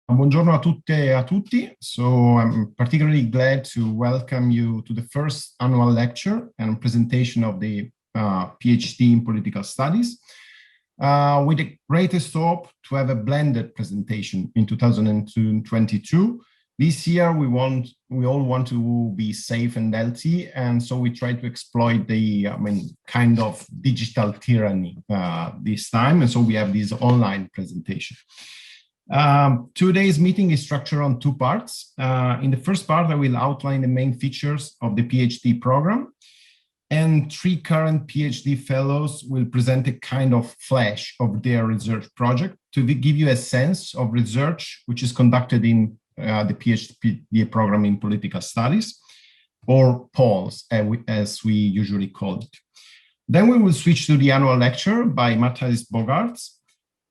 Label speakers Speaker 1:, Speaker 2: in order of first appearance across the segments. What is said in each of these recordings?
Speaker 1: Buongiorno a tutte e a tutti. So I'm particularly glad to welcome you to the first annual lecture and presentation of the PhD in Political Studies, with the greatest hope to have a blended presentation in 2022. This year, we all want to be safe and healthy, and so we try to exploit the kind of digital tyranny this time, and so we have this online presentation. Today's meeting is structured on two parts. In the first part, I will outline the main features of the PhD program, and three current PhD fellows will present a kind of flash of their research project to give you a sense of research which is conducted in the PhD program in Political Studies, or POLS, as we usually call it. Then we will switch to the annual lecture by Matthijs Bogaerts.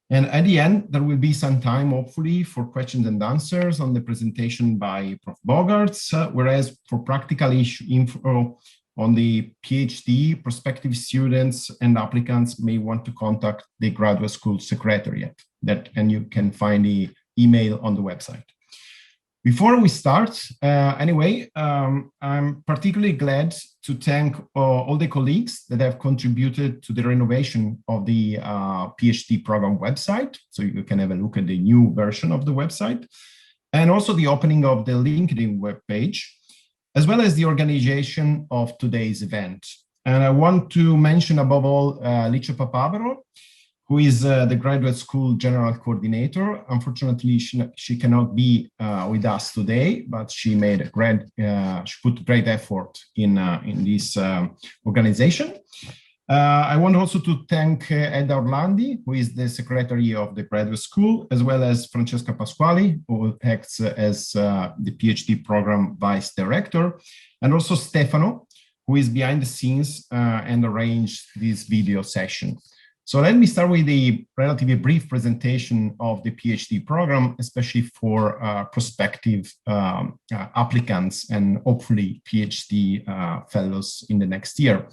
Speaker 1: And at the end, there will be some time, hopefully, for questions and answers on the presentation by Prof. Bogaerts, whereas for practical info on the PhD, prospective students and applicants may want to contact the graduate school secretariat, and you can find the email on the website. Before we start, I'm particularly glad to thank all the colleagues that have contributed to the renovation of the PhD program website. So you can have a look at the new version of the website, and also the opening of the LinkedIn webpage, as well as the organization of today's event. And I want to mention above all Licia Papavero, who is the graduate school general coordinator. Unfortunately, she cannot be with us today, but she made she put great effort in this organization. I want also to thank Edda Orlandi, who is the secretary of the graduate school, as well as Francesca Pasquali, who acts as the PhD program vice director, and also Stefano, who is behind the scenes and arranged this video session. So let me start with the relatively brief presentation of the PhD program, especially for prospective applicants and hopefully PhD fellows in the next year.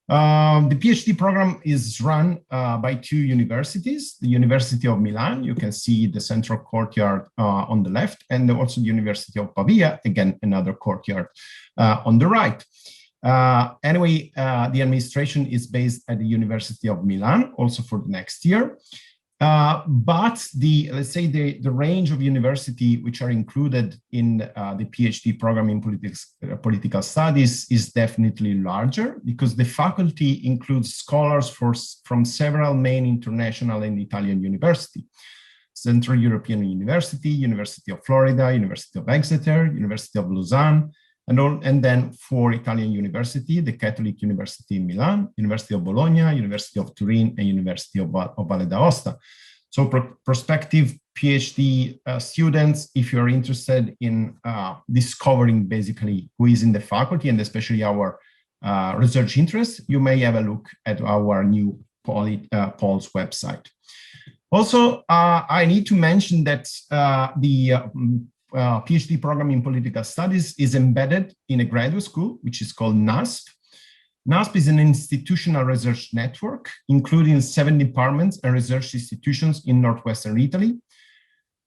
Speaker 1: The PhD program is run by two universities, the University of Milan, you can see the central courtyard on the left, and also the University of Pavia, again, another courtyard on the right. The administration is based at the University of Milan, also for the next year. But let's say the range of university which are included in the PhD program in political studies is definitely larger, because the faculty includes scholars from several main international and Italian universities. Central European University, University of Florida, University of Exeter, University of Lausanne, and then for Italian university, the Catholic University in Milan, University of Bologna, University of Turin, and University of Valle d'Aosta. So prospective PhD students, if you're interested in discovering basically who is in the faculty and especially our research interests, you may have a look at our new POLS website. Also, I need to mention that the PhD program in political studies is embedded in a graduate school, which is called NASP. NASP is an institutional research network, including 7 departments and research institutions in Northwestern Italy.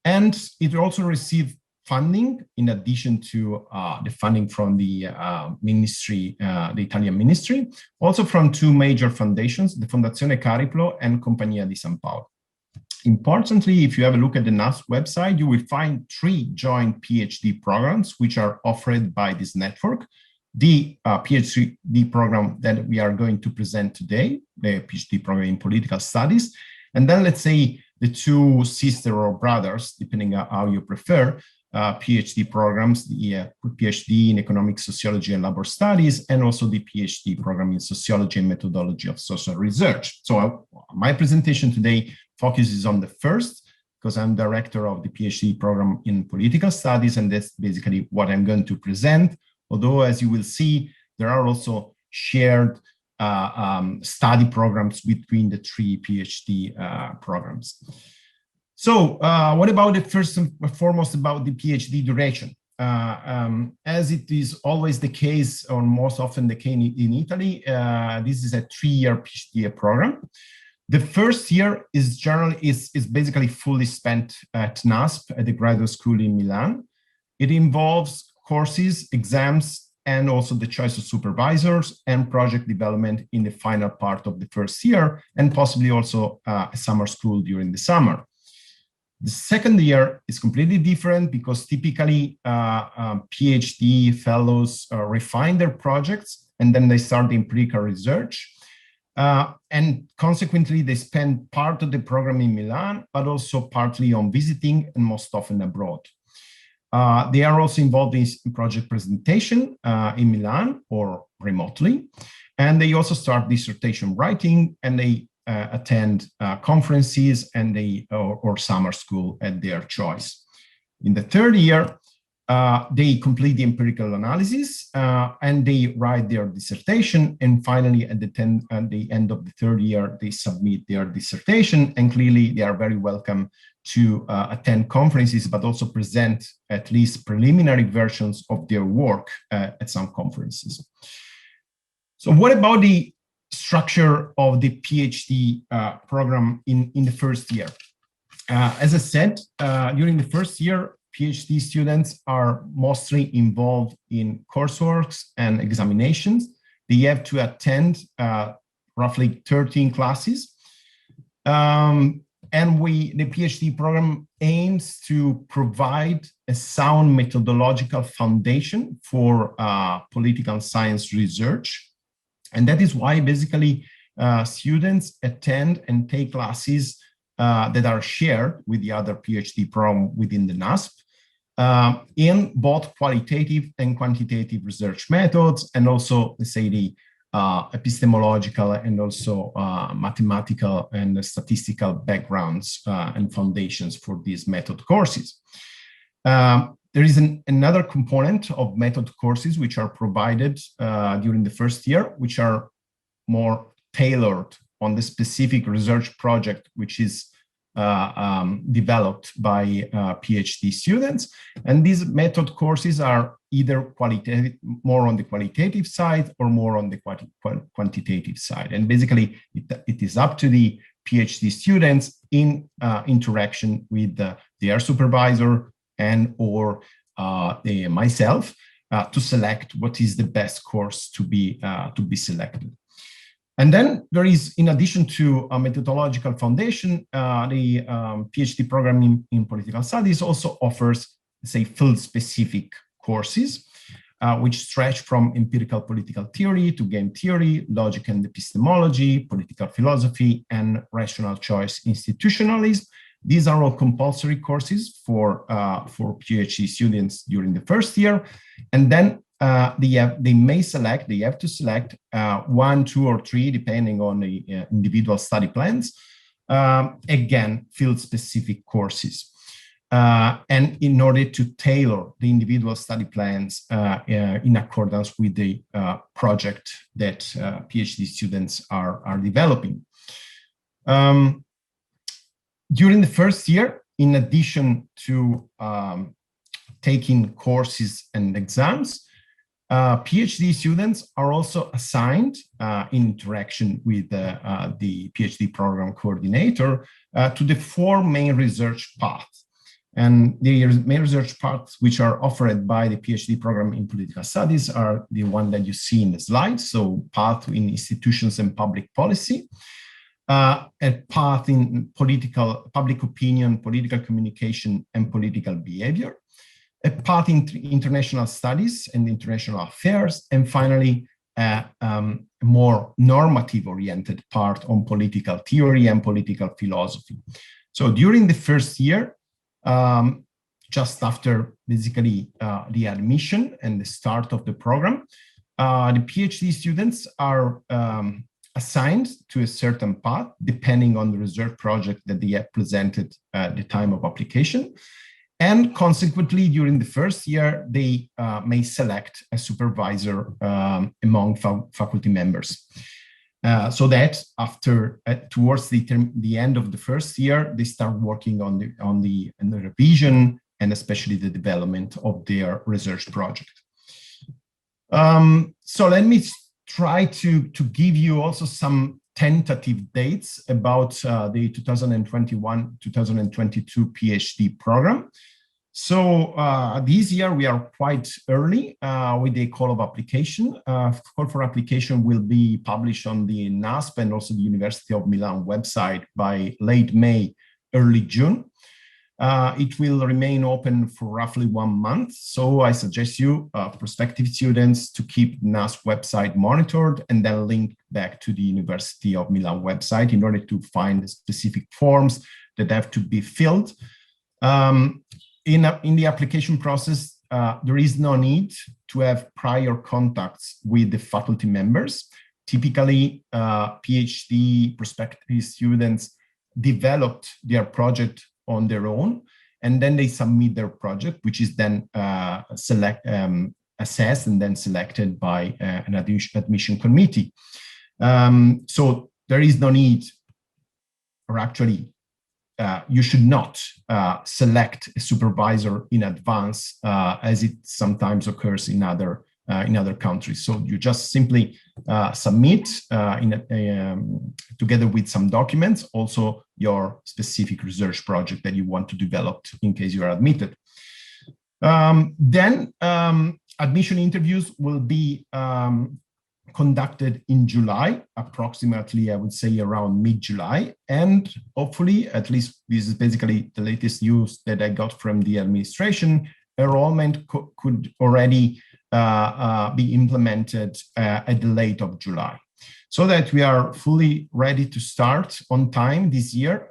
Speaker 1: And it also received funding, in addition to the funding from the ministry, the Italian ministry, also from 2 major foundations, the Fondazione Cariplo and Compagnia di San Paolo. Importantly, if you have a look at the NASP website, you will find 3 joint PhD programs which are offered by this network. The PhD program that we are going to present today, the PhD program in political studies, and then let's say the 2 sister or brothers, depending on how you prefer, PhD programs, the PhD in economic sociology and labor studies, and also the PhD program in sociology and methodology of social research. So my presentation today focuses on the first, because I'm director of the PhD program in political studies, and that's basically what I'm going to present. Although, as you will see, there are also shared study programs between the 3 PhD programs. So what about the first and foremost about the PhD duration? As it is always the case, or most often the case in Italy, this is a 3-year PhD program. The first year is basically fully spent at NASP, at the graduate school in Milan. It involves courses, exams, and also the choice of supervisors and project development in the final part of the first year, and possibly also a summer school during the summer. The second year is completely different because typically PhD fellows refine their projects and then they start the empirical research. And consequently, they spend part of the program in Milan, but also partly on visiting and most often abroad. They are also involved in project presentation in Milan or remotely. And they also start dissertation writing, and they attend conferences and or summer school at their choice. In the third year, they complete the empirical analysis and they write their dissertation. And finally, at the end of the third year, they submit their dissertation. And clearly, they are very welcome to attend conferences, but also present at least preliminary versions of their work at some conferences. So what about the structure of the PhD program in the first year? As I said, during the first year, PhD students are mostly involved in coursework and examinations. They have to attend roughly 13 classes. And the PhD program aims to provide a sound methodological foundation for political science research. And that is why basically students attend and take classes that are shared with the other PhD program within the NASP in both qualitative and quantitative research methods, and also, let's say, the epistemological and also mathematical and statistical backgrounds and foundations for these method courses. There is another component of method courses which are provided during the first year, which are more tailored on the specific research project which is developed by PhD students. And these method courses are either qualitative, more on the qualitative side, or more on the quantitative side. And basically, it is up to the PhD students in interaction with their supervisor and or myself to select what is the best course to be selected. And then there is, in addition to a methodological foundation, the PhD program in political studies also offers, say, field-specific courses, which stretch from empirical political theory to game theory, logic and epistemology, political philosophy, and rational choice institutionalism. These are all compulsory courses for PhD students during the first year. And then they have to select 1, 2, or 3, depending on the individual study plans, again, field-specific courses. And in order to tailor the individual study plans in accordance with the project that PhD students are developing. During the first year, in addition to taking courses and exams, PhD students are also assigned in interaction with the PhD program coordinator to the 4 main research paths. And the main research paths which are offered by the PhD program in political studies are the one that you see in the slide. So path in institutions and public policy, a path in public opinion, political communication, and political behavior, a path in international studies and international affairs, and finally, a more normative-oriented part on political theory and political philosophy. So during the first year, just after basically the admission and the start of the program, the PhD students are assigned to a certain path, depending on the research project that they have presented at the time of application. And consequently, during the first year, they may select a supervisor among faculty members. So that after, towards the end of the first year, they start working on the revision and especially the development of their research project. So let me try to give you also some tentative dates about the 2021-2022 PhD program. So this year we are quite early with the call of application. Call for application will be published on the NASP and also the University of Milan website by late May, early June. It will remain open for roughly 1 month. So I suggest you, prospective students, to keep NASP website monitored and then link back to the University of Milan website in order to find the specific forms that have to be filled. In the application process, there is no need to have prior contacts with the faculty members. Typically, PhD prospective students developed their project on their own, and then they submit their project, which is then assessed and then selected by an admission committee. So there is no need, or actually, you should not select a supervisor in advance, as it sometimes occurs in other countries. So you just simply submit together with some documents, also your specific research project that you want to develop in case you are admitted. Then admission interviews will be conducted in July, approximately, I would say around mid-July. And hopefully, at least this is basically the latest news that I got from the administration, enrollment could already be implemented at the late of July, so that we are fully ready to start on time this year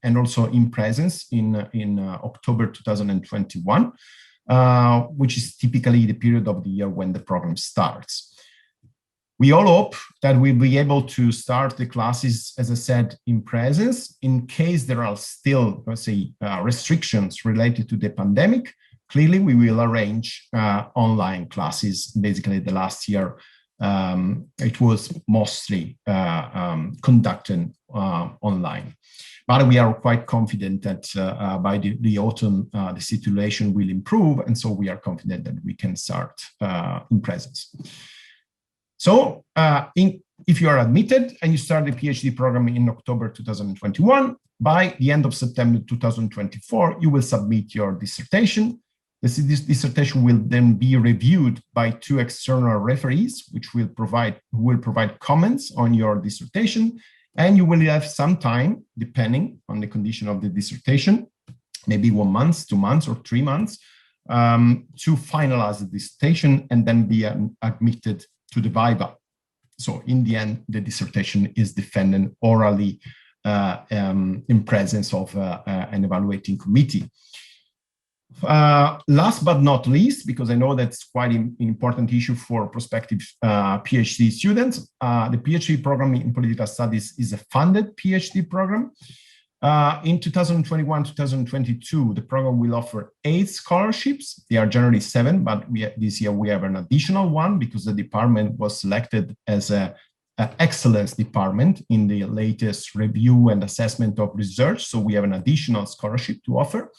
Speaker 1: and also in presence in October 2021, which is typically the period of the year when the program starts. We all hope that we'll be able to start the classes, as I said, in presence. In case there are still, let's say, restrictions related to the pandemic, clearly we will arrange online classes. Basically, the last year, it was mostly conducted online. But we are quite confident that by the autumn, the situation will improve. And so we are confident that we can start in presence. So if you are admitted and you start the PhD program in October 2021, by the end of September 2024, you will submit your dissertation. This dissertation will then be reviewed by 2 external referees, which will provide comments on your dissertation, and you will have some time, depending on the condition of the dissertation, maybe 1 month, 2 months, or 3 months, to finalize the dissertation and then be admitted to the Viva. So in the end, the dissertation is defended orally in presence of an evaluating committee. Last but not least, because I know that's quite an important issue for prospective PhD students, the PhD program in political studies is a funded PhD program. In 2021-2022, the program will offer 8 scholarships. They are generally 7, but this year we have an additional one because the department was selected as an excellence department in the latest review and assessment of research. So we have an additional scholarship to offer.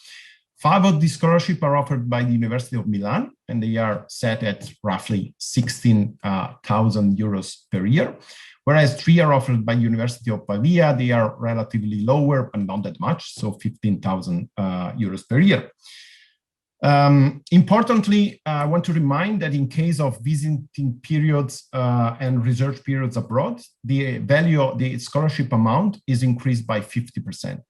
Speaker 1: 5 of these scholarships are offered by the University of Milan, and they are set at roughly 16,000 euros per year. Whereas 3 are offered by University of Pavia. They are relatively lower, but not that much, so 15,000 euros per year. Importantly, I want to remind that in case of visiting periods and research periods abroad, the value of the scholarship amount is increased by 50%.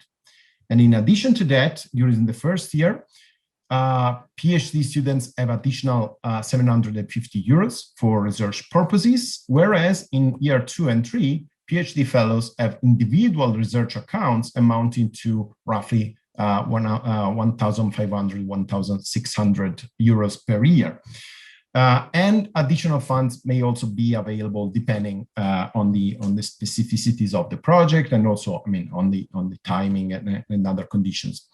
Speaker 1: And in addition to that, during the first year, PhD students have additional 750 euros for research purposes, whereas in year 2 and 3, PhD fellows have individual research accounts amounting to roughly 1,500, 1,600 euros per year. And additional funds may also be available depending on the specificities of the project and also, on the timing and other conditions.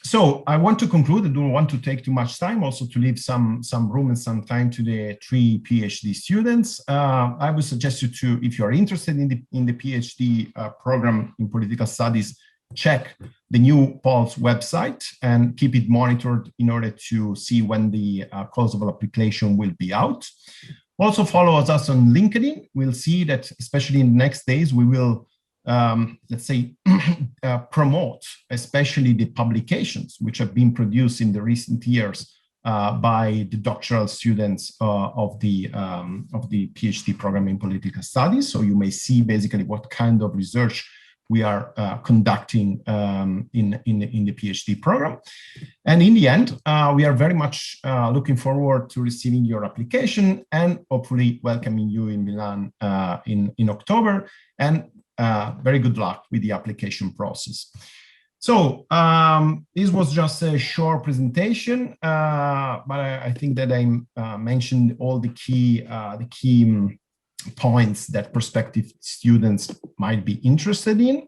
Speaker 1: So I want to conclude. I don't want to take too much time, also to leave some room and some time to the 3 PhD students. I would suggest you to, if you are interested in the PhD program in political studies, check the new POLS website and keep it monitored in order to see when the calls of application will be out. Also follow us on LinkedIn. We'll see that, especially in the next days, we will, let's say, promote especially the publications which have been produced in the recent years by the doctoral students of the PhD program in political studies. So you may see basically what kind of research we are conducting in the PhD program. And in the end, we are very much looking forward to receiving your application and hopefully welcoming you in Milan in October. And very good luck with the application process. So this was just a short presentation, but I think that I mentioned all the key points that prospective students might be interested in.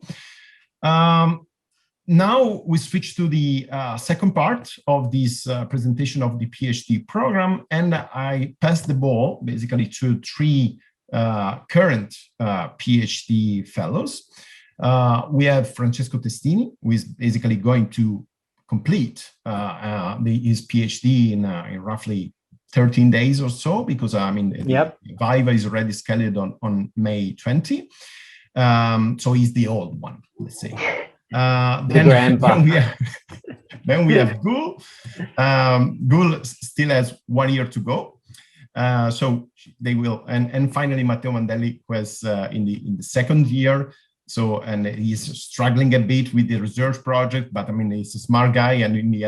Speaker 1: Now we switch to the second part of this presentation of the PhD program, and I pass the ball basically to three current PhD fellows. We have Francesco Testini, who is basically going to complete his PhD in roughly 13 days or so, because I mean, the Viva is already scheduled on May 20. So he's the old one, let's say. Then we have Gul. Gul still has 1 year to go. So they will, and finally Matteo Mandelli, who is in the second year. So, and he's struggling a bit with the research project, but I mean, he's a smart guy, and in the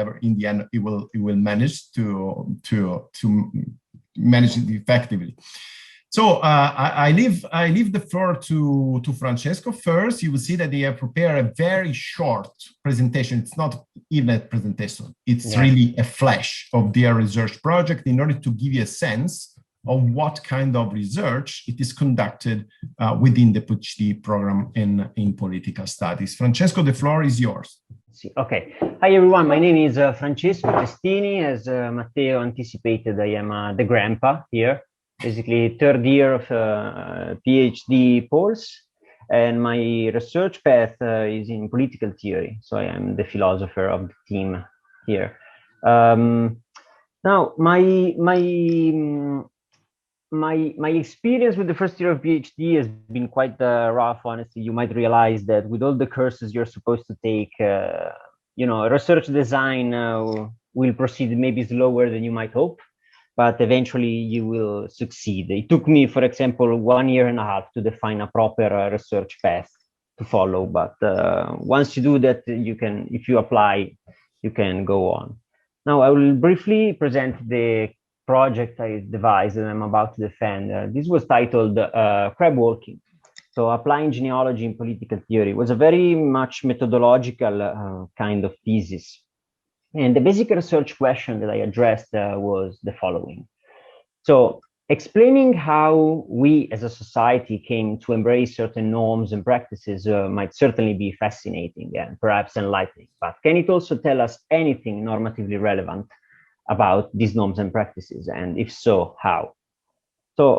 Speaker 1: end, he will manage to manage it effectively. So I leave the floor to Francesco first. You will see that they have prepared a very short presentation. It's not even a presentation. It's really a flash of their research project in order to give you a sense of what kind of research it is conducted within the PhD program in political studies. Francesco, the floor is yours.
Speaker 2: Okay. Hi, everyone. My name is Francesco Testini. As Matteo anticipated, I am the grandpa here, basically third year of PhD POLS. And my research path is in political theory. So I am the philosopher of the team here. Now, my experience with the first year of PhD has been quite rough, honestly. You might realize that with all the courses you're supposed to take, research design will proceed maybe slower than you might hope, but eventually you will succeed. It took me, for example, 1 year and a half to define a proper research path to follow. But once you do that, you can, if you apply, you can go on. Now, I will briefly present the project I devised and I'm about to defend. This was titled Crab Walking. So applying genealogy in political theory. It was a very much methodological kind of thesis. And the basic research question that I addressed was the following. So explaining how we as a society came to embrace certain norms and practices might certainly be fascinating and perhaps enlightening, but can it also tell us anything normatively relevant about these norms and practices, and if so, how? So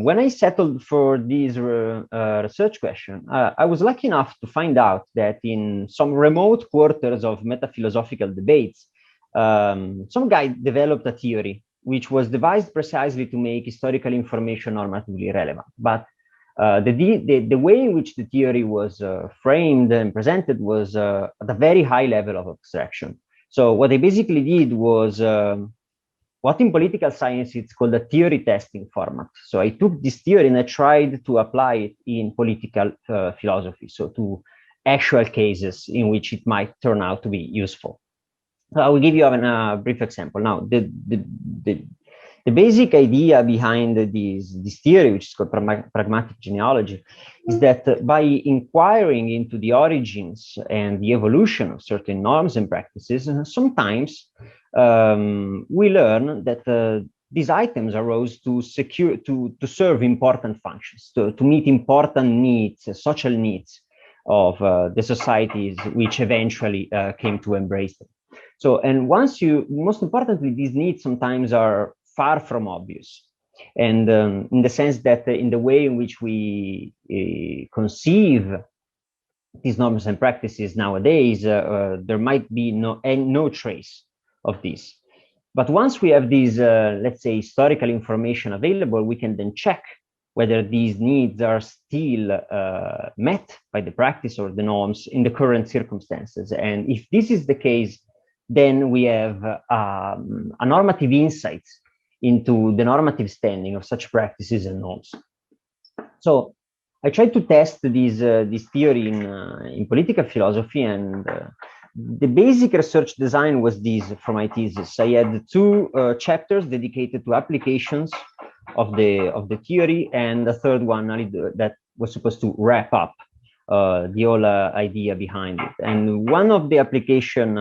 Speaker 2: when I settled for this research question, I was lucky enough to find out that in some remote quarters of metaphilosophical debates, some guy developed a theory which was devised precisely to make historical information normatively relevant. But the way in which the theory was framed and presented was at a very high level of abstraction. So what I basically did was what in political science it's called a theory testing format. So I took this theory and I tried to apply it in political philosophy, so to actual cases in which it might turn out to be useful. So I will give you a brief example. Now, the basic idea behind this theory, which is called pragmatic genealogy, is that by inquiring into the origins and the evolution of certain norms and practices, sometimes we learn that these items arose to serve important functions, to meet important needs, social needs of the societies which eventually came to embrace them. So, and most importantly, these needs sometimes are far from obvious. And in the sense that in the way in which we conceive these norms and practices nowadays, there might be no trace of this. But once we have these, let's say, historical information available, we can then check whether these needs are still met by the practice or the norms in the current circumstances. And if this is the case, then we have a normative insight into the normative standing of such practices and norms. So I tried to test this theory in political philosophy, and the basic research design was this for my thesis. I had two chapters dedicated to applications of the theory, and the third one that was supposed to wrap up the whole idea behind it. And one of the application,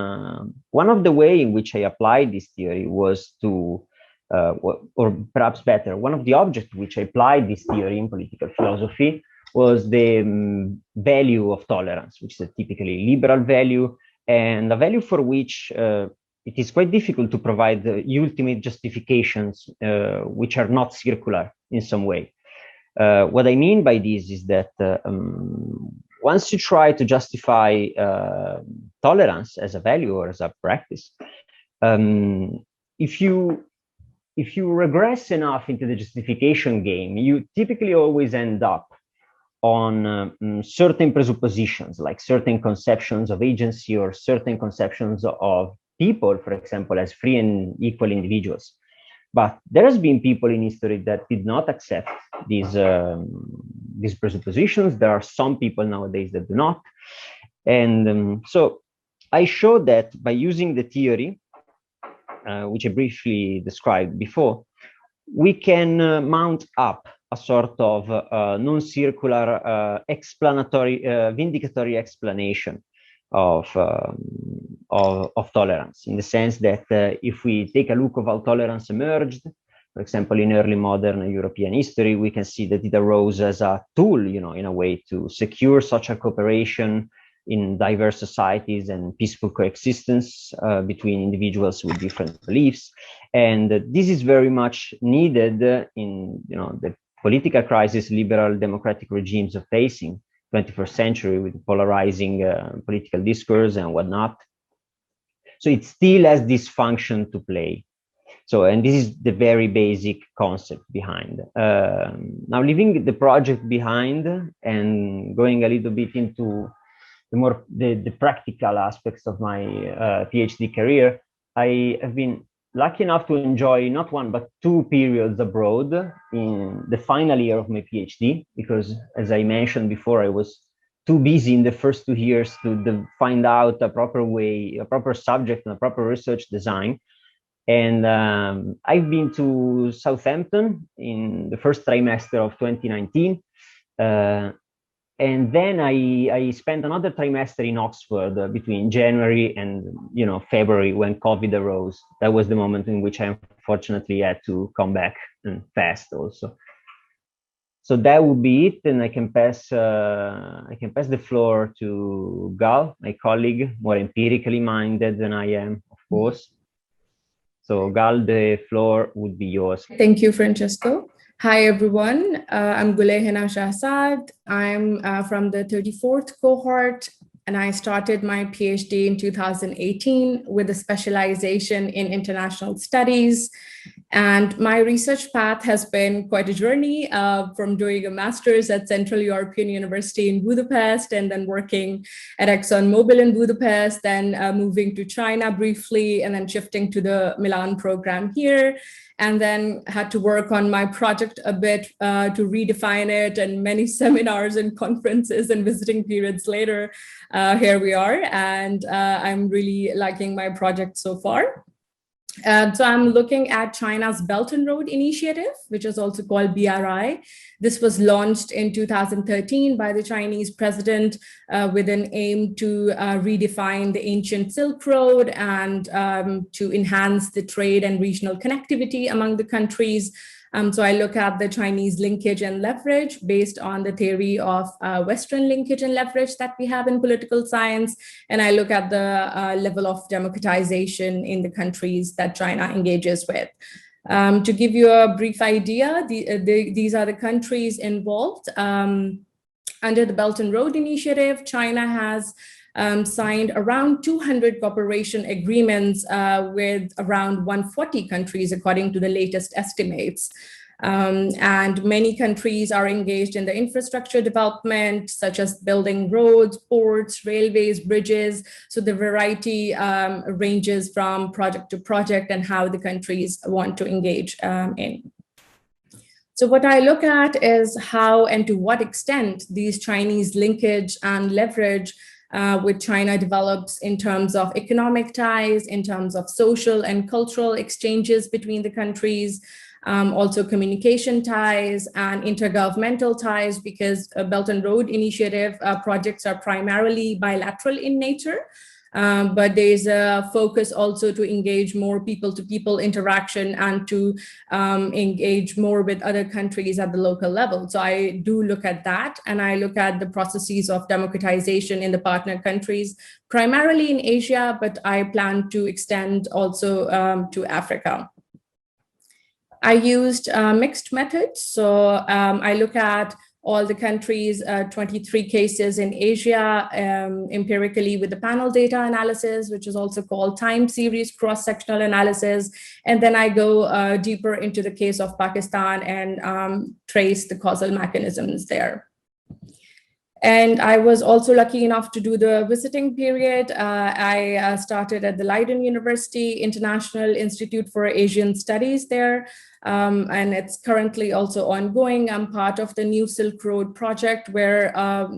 Speaker 2: one of the way in which I applied this theory was to, or perhaps better, one of the objects which I applied this theory in political philosophy was the value of tolerance, which is a typically liberal value, and a value for which it is quite difficult to provide the ultimate justifications which are not circular in some way. What I mean by this is that once you try to justify tolerance as a value or as a practice, if you regress enough into the justification game, you typically always end up on certain presuppositions, like certain conceptions of agency or certain conceptions of people, for example, as free and equal individuals. But there has been people in history that did not accept these presuppositions. There are some people nowadays that do not. And so I showed that by using the theory, which I briefly described before, we can mount up a sort of non-circular explanatory, vindicatory explanation of tolerance, in the sense that if we take a look of how tolerance emerged, for example, in early modern European history, we can see that it arose as a tool, in a way to secure social cooperation in diverse societies and peaceful coexistence between individuals with different beliefs. And this is very much needed in the political crisis liberal democratic regimes are facing 21st century, with polarizing political discourse and whatnot. So it still has this function to play. So, and this is the very basic concept behind. Now, leaving the project behind and going a little bit into the practical aspects of my PhD career, I have been lucky enough to enjoy not one, but two periods abroad in the final year of my PhD, because as I mentioned before, I was too busy in the first 2 years to find out a proper way, a proper subject and a proper research design. And I've been to Southampton in the first trimester of 2019. And then I spent another trimester in Oxford between January and February, when COVID arose. That was the moment in which I unfortunately had to come back, and fast also. So that would be it, and I can pass the floor to Gal, my colleague, more empirically minded than I am, of course. So Gal, the floor would be yours.
Speaker 3: Thank you, Francesco. Hi, everyone. I'm Gulehena Shahzad. I'm from the 34th cohort, and I started my PhD in 2018 with a specialization in international studies. And my research path has been quite a journey, from doing a master's at Central European University in Budapest, and then working at ExxonMobil in Budapest, then moving to China briefly, and then shifting to the Milan program here. And then had to work on my project a bit to redefine it, and many seminars and conferences and visiting periods later, here we are. And I'm really liking my project so far. So I'm looking at China's Belt and Road Initiative, which is also called BRI. This was launched in 2013 by the Chinese president with an aim to redefine the ancient Silk Road and to enhance the trade and regional connectivity among the countries. So I look at the Chinese linkage and leverage based on the theory of Western linkage and leverage that we have in political science. And I look at the level of democratization in the countries that China engages with. To give you a brief idea, these are the countries involved. Under the Belt and Road Initiative, China has signed around 200 cooperation agreements with around 140 countries, according to the latest estimates. And many countries are engaged in the infrastructure development, such as building roads, ports, railways, bridges. So the variety ranges from project to project and how the countries want to engage in. So what I look at is how and to what extent these Chinese linkage and leverage with China develops in terms of economic ties, in terms of social and cultural exchanges between the countries, also communication ties and intergovernmental ties, because Belt and Road Initiative projects are primarily bilateral in nature. But there's a focus also to engage more people-to-people interaction and to engage more with other countries at the local level. So I do look at that, and I look at the processes of democratization in the partner countries, primarily in Asia, but I plan to extend also to Africa. I used mixed methods. So I look at all the countries, 23 cases in Asia, empirically with the panel data analysis, which is also called time series cross-sectional analysis. And then I go deeper into the case of Pakistan and trace the causal mechanisms there. And I was also lucky enough to do the visiting period. I started at the Leiden University International Institute for Asian Studies there. And it's currently also ongoing. I'm part of the New Silk Road project, where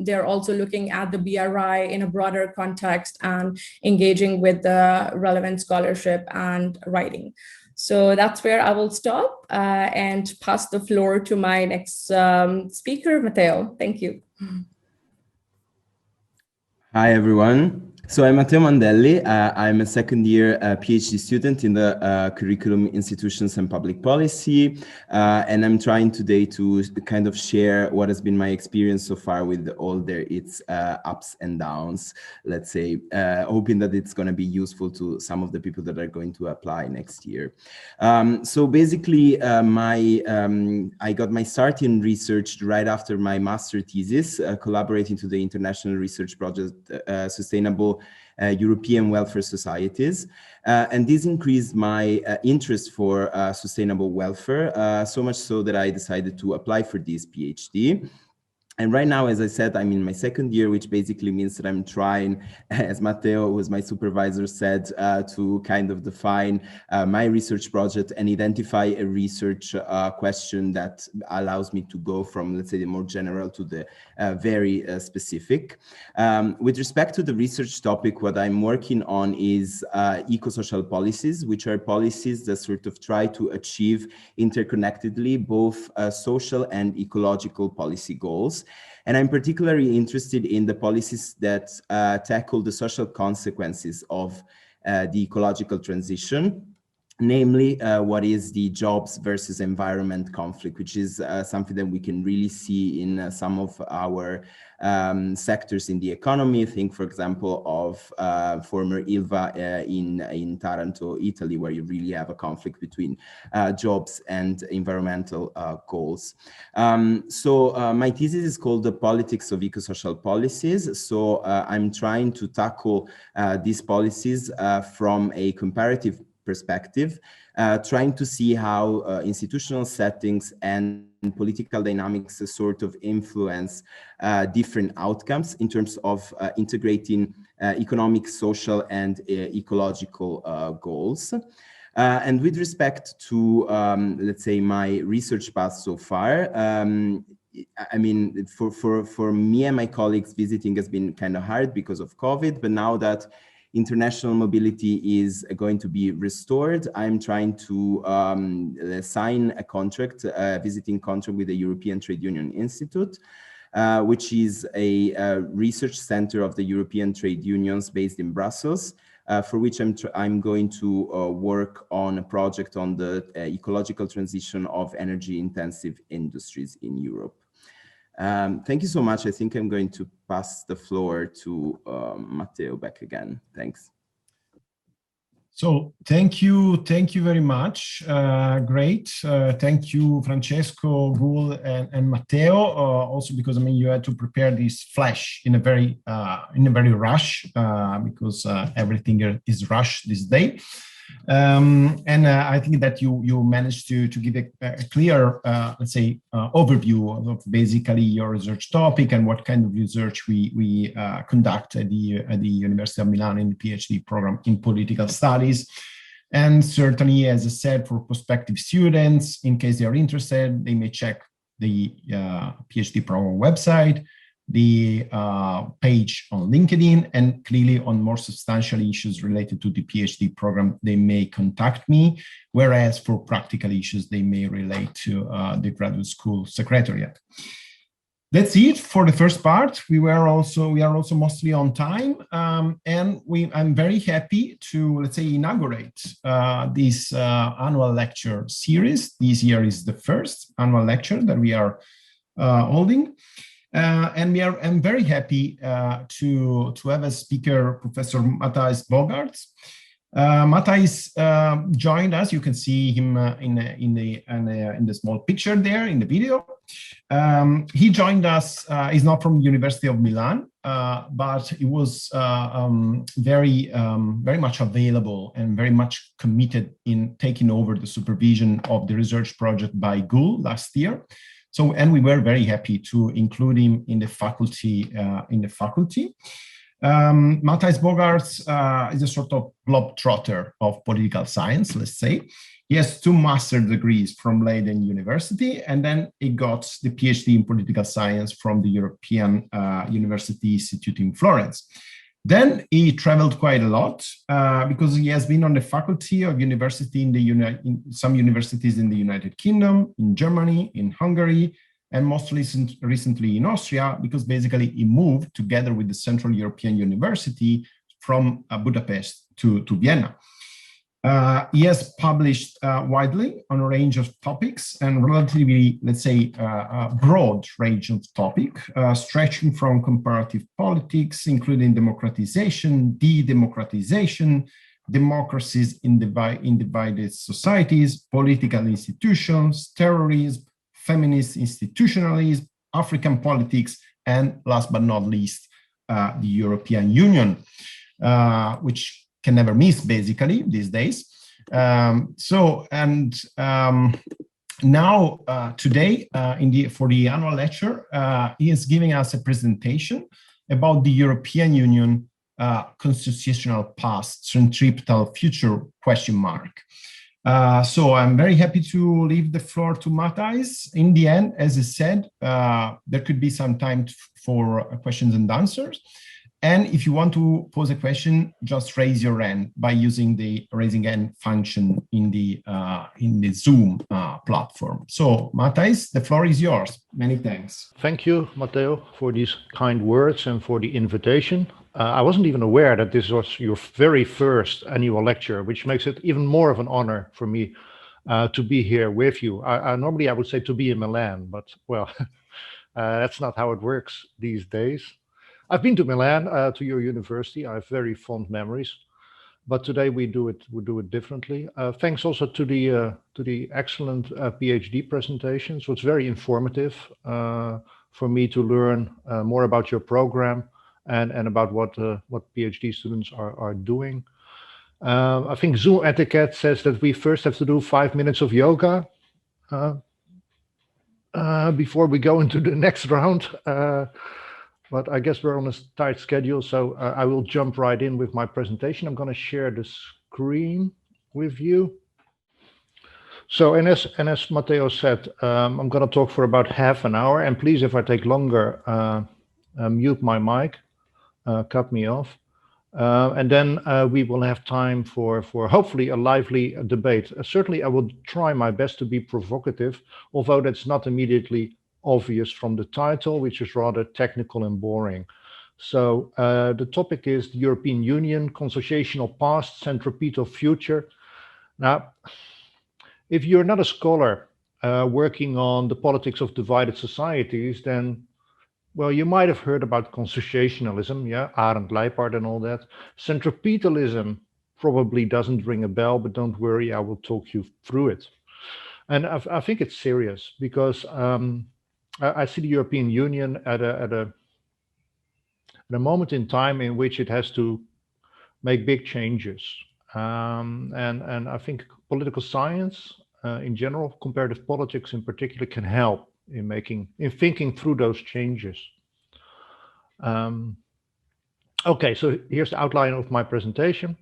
Speaker 3: they're also looking at the BRI in a broader context and engaging with the relevant scholarship and writing. So that's where I will stop and pass the floor to my next speaker, Matteo. Thank you.
Speaker 4: Hi, everyone. So I'm Matteo Mandelli. I'm a second year PhD student in the Curriculum Institutions and Public Policy. And I'm trying today to kind of share what has been my experience so far with all its ups and downs, let's say, hoping that it's going to be useful to some of the people that are going to apply next year. So basically, I got my start in research right after my master thesis, collaborating to the International Research Project Sustainable European Welfare Societies. And this increased my interest for sustainable welfare, so much so that I decided to apply for this PhD. And right now, as I said, I'm in my second year, which basically means that I'm trying, as Matteo, who was my supervisor, said, to kind of define my research project and identify a research question that allows me to go from, let's say, the more general to the very specific. With respect to the research topic, what I'm working on is eco-social policies, which are policies that sort of try to achieve interconnectedly both social and ecological policy goals. And I'm particularly interested in the policies that tackle the social consequences of the ecological transition, namely what is the jobs versus environment conflict, which is something that we can really see in some of our sectors in the economy. Think, for example, of former Ilva in Taranto, Italy, where you really have a conflict between jobs and environmental goals. So my thesis is called The Politics of Eco-Social Policies. So I'm trying to tackle these policies from a comparative perspective, trying to see how institutional settings and political dynamics sort of influence different outcomes in terms of integrating economic, social, and ecological goals. And with respect to, let's say, my research path so far, I mean, for me and my colleagues, visiting has been kind of hard because of COVID, but now that international mobility is going to be restored, I'm trying to sign a contract, a visiting contract with the European Trade Union Institute, which is a research center of the European trade unions based in Brussels, for which I'm going to work on a project on the ecological transition of energy-intensive industries in Europe. Thank you so much. I think I'm going to pass the floor to Matteo back again. Thanks.
Speaker 1: So thank you very much. Great. Thank you, Francesco, Gul, and Matteo. Also because I mean you had to prepare this flash in a very rush because everything is rushed this day. And I think that you managed to give a clear, let's say, overview of basically your research topic and what kind of research we conduct at the University of Milan in the PhD program in political studies. And certainly, as I said, for prospective students, in case they are interested, they may check the PhD program website, the page on LinkedIn, and clearly on more substantial issues related to the PhD program, they may contact me, whereas for practical issues, they may relate to the graduate school secretariat. That's it for the first part. We are also mostly on time, and I'm very happy to, let's say, inaugurate this annual lecture series. This year is the first annual lecture that we are holding. And I'm very happy to have as speaker Professor Matthijs Bogaerts. Matthijs joined us. You can see him in the small picture there in the video. He joined us. He's not from the University of Milan, but he was very much available and very much committed in taking over the supervision of the research project by Gul last year. So, and we were very happy to include him in the faculty. Matthijs Bogaerts is a sort of globetrotter of political science, let's say. He has 2 master's degrees from Leiden University, and then he got the PhD in political science from the European University Institute in Florence. Then he traveled quite a lot because he has been on the faculty of university in some universities in the United Kingdom, in Germany, in Hungary, and most recently in Austria, because basically he moved together with the Central European University from Budapest to Vienna. He has published widely on a range of topics and relatively, let's say, a broad range of topics, stretching from comparative politics, including democratization, de-democratization, democracies in divided societies, political institutions, terrorism, feminist institutionalism, African politics, and last but not least, the European Union, which can never miss basically these days. Now today for the annual lecture, he is giving us a presentation about the European Union constitutional past, centripetal future ? So I'm very happy to leave the floor to Matthijs. In the end, as I said, there could be some time for questions and answers. And if you want to pose a question, just raise your hand by using the raising hand function in the Zoom platform. So, Matthijs, the floor is yours. Many thanks.
Speaker 5: Thank you, Matteo, for these kind words and for the invitation. I wasn't even aware that this was your very first annual lecture, which makes it even more of an honor for me to be here with you. Normally, I would say to be in Milan, but well, that's not how it works these days. I've been to Milan, to your university. I have very fond memories, but today we do it differently. Thanks also to the excellent PhD presentation. So it's very informative for me to learn more about your program and about what PhD students are doing. I think Zoom etiquette says that we first have to do 5 minutes of yoga before we go into the next round. But I guess we're on a tight schedule, so I will jump right in with my presentation. I'm going to share the screen with you. So, and as Matteo said, I'm going to talk for about half an hour. And please, if I take longer, mute my mic, cut me off. And then we will have time for hopefully a lively debate. Certainly, I will try my best to be provocative, although that's not immediately obvious from the title, which is rather technical and boring. So the topic is the European Union, consociational past, centripetal future. Now, if you're not a scholar working on the politics of divided societies, then, well, you might have heard about consociationalism, yeah, Arend Leipart and all that. Centripetalism, probably doesn't ring a bell, but don't worry, I will talk you through it. And I think it's serious because I see the European Union at a moment in time in which it has to make big changes. And I think political science in general, comparative politics in particular, can help in thinking through those changes. Okay, so here's the outline of my presentation.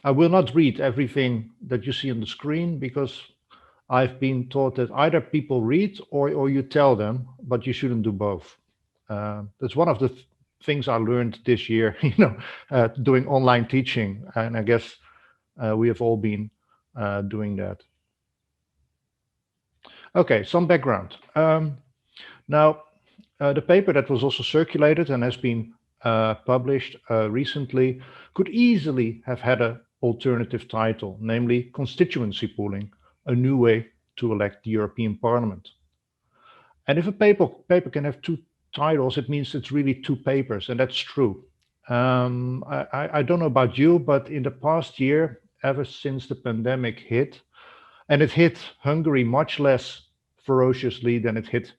Speaker 5: I will not read everything that you see on the screen because I've been taught that either people read or you tell them, but you shouldn't do both. That's one of the things I learned this year, doing online teaching, and I guess we have all been doing that. Okay, some background. Now, the paper that was also circulated and has been published recently could easily have had an alternative title, namely Constituency Pooling, a new way to elect the European Parliament. And if a paper can have two titles, it means it's really two papers, and that's true. I don't know about you, but in the past year, ever since the pandemic hit, and it hit Hungary much less ferociously than it hit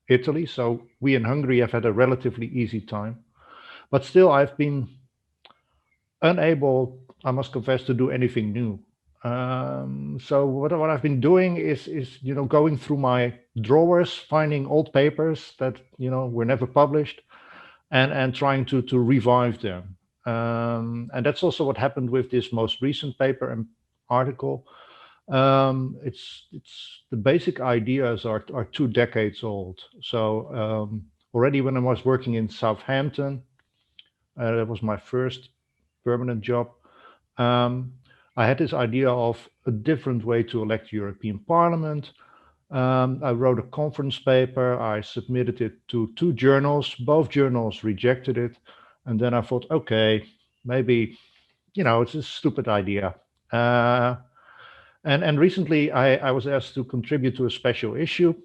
Speaker 5: Italy. So we in Hungary have had a relatively easy time, but still I've been unable, I must confess, to do anything new. So what I've been doing is going through my drawers, finding old papers that were never published, and trying to revive them. And that's also what happened with this most recent paper and article. It's the basic ideas are 2 decades old. So already when I was working in Southampton, that was my first permanent job. I had this idea of a different way to elect European Parliament. I wrote a conference paper. I submitted it to 2 journals. Both journals rejected it. And then I thought, okay, maybe, it's a stupid idea. And recently I was asked to contribute to a special issue.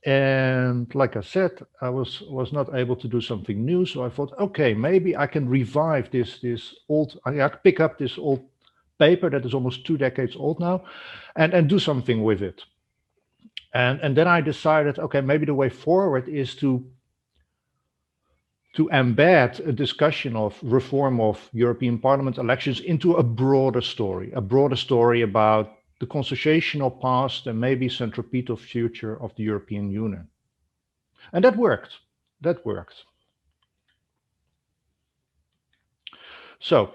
Speaker 5: And like I said, I was not able to do something new. So I thought, okay, maybe I can revive this old, I can pick up this old paper that is almost 2 decades old now and do something with it. And then I decided, okay, maybe the way forward is to embed a discussion of reform of European Parliament elections into a broader story about the constitutional past and maybe centripetal future of the European Union. And that worked. So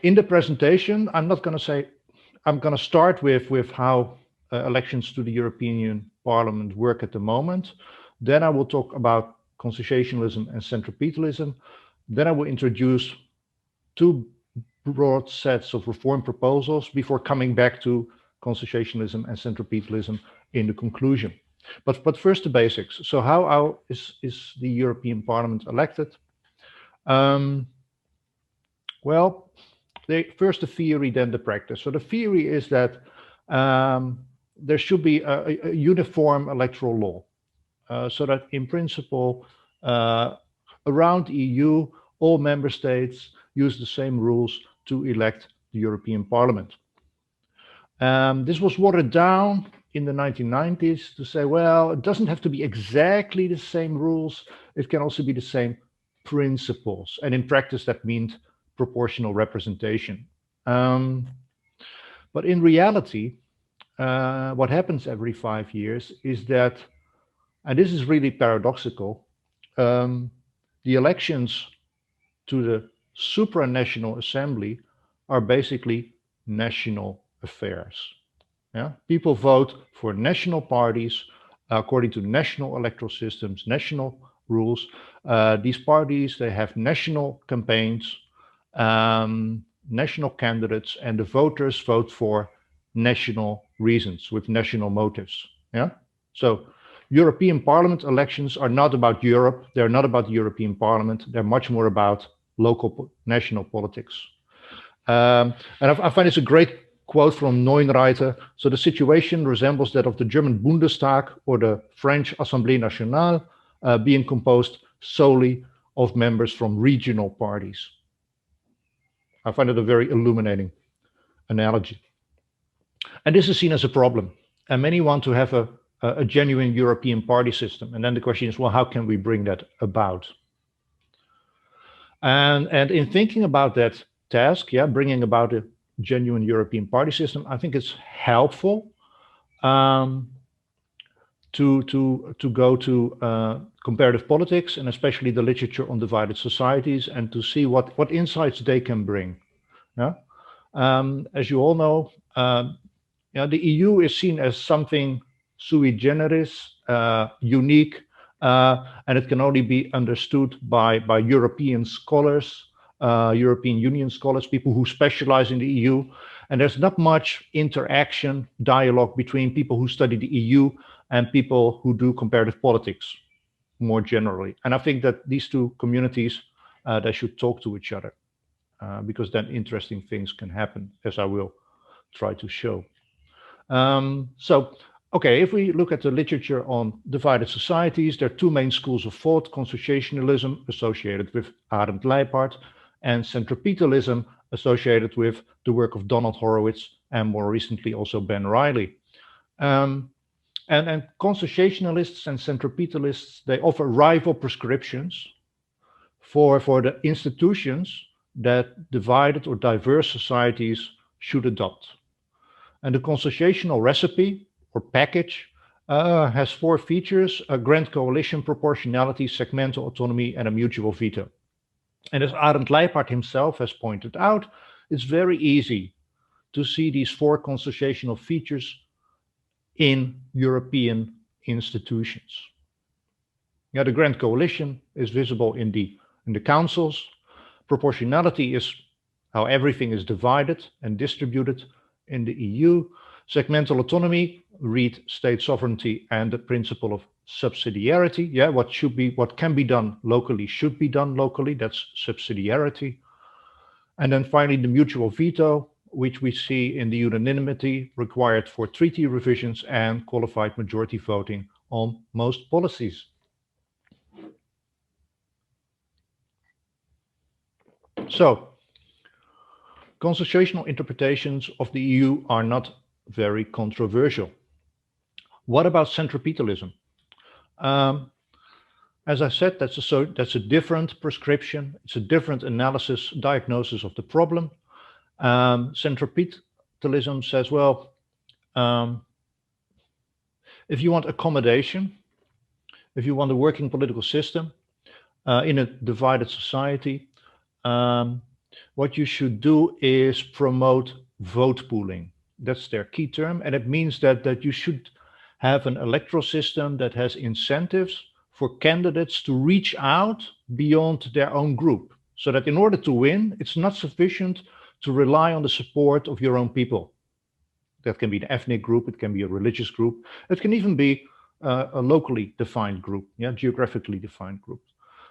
Speaker 5: in the presentation, I'm going to start with how elections to the European Parliament work at the moment. Then I will talk about constitutionalism and centripetalism. Then I will introduce 2 broad sets of reform proposals before coming back to constitutionalism and centripetalism in the conclusion. But first the basics. So how is the European Parliament elected? Well, first the theory, then the practice. So the theory is that there should be a uniform electoral law, so that in principle, around the EU, all member states use the same rules to elect the European Parliament. This was watered down in the 1990s to say, well, it doesn't have to be exactly the same rules. It can also be the same principles. And in practice, that means proportional representation. But in reality, what happens every 5 years is that, and this is really paradoxical, the elections to the supranational assembly are basically national affairs. Yeah? People vote for national parties according to national electoral systems, national rules. These parties, they have national campaigns, national candidates, and the voters vote for national reasons with national motives. Yeah. So European Parliament elections are not about Europe. They're not about the European Parliament. They're much more about local national politics. And I find it's a great quote from Neunreiter. So the situation resembles that of the German Bundestag or the French Assemblée Nationale, being composed solely of members from regional parties. I find it a very illuminating analogy. And this is seen as a problem. And many want to have a genuine European party system. And then the question is, well, how can we bring that about? And in thinking about that task, bringing about a genuine European party system, I think it's helpful to go to comparative politics, and especially the literature on divided societies, and to see what insights they can bring. Yeah? As you all know, the EU is seen as something sui generis, unique, and it can only be understood by European scholars, European Union scholars, people who specialize in the EU. And there's not much interaction, dialogue between people who study the EU and people who do comparative politics more generally. And I think that these two communities, they should talk to each other, because then interesting things can happen, as I will try to show. Okay, if we look at the literature on divided societies, there are two main schools of thought: consociationalism, associated with Arend Leipart, and centripetalism, associated with the work of Donald Horowitz and more recently also Ben Riley. And consociationalists and centripetalists, they offer rival prescriptions for the institutions that divided or diverse societies should adopt. And the consociational recipe or package has four features: a grand coalition, proportionality, segmental autonomy, and a mutual veto. And as Arend Leipart himself has pointed out, it's very easy to see these four consociational features in European institutions. The grand coalition is visible in the councils. Proportionality is how everything is divided and distributed in the EU. Segmental autonomy, read state sovereignty and the principle of subsidiarity. What can be done locally should be done locally. That's subsidiarity. And then finally, the mutual veto, which we see in the unanimity required for treaty revisions and qualified majority voting on most policies. So, consociational interpretations of the EU are not very controversial. What about centripetalism? As I said, that's a different prescription. It's a different analysis, diagnosis of the problem. Centripetalism says, well, if you want accommodation, if you want a working political system in a divided society, what you should do is promote vote pooling. That's their key term. And it means that you should have an electoral system that has incentives for candidates to reach out beyond their own group. So that in order to win, it's not sufficient to rely on the support of your own people. That can be an ethnic group, it can be a religious group, it can even be a locally defined group, geographically defined group.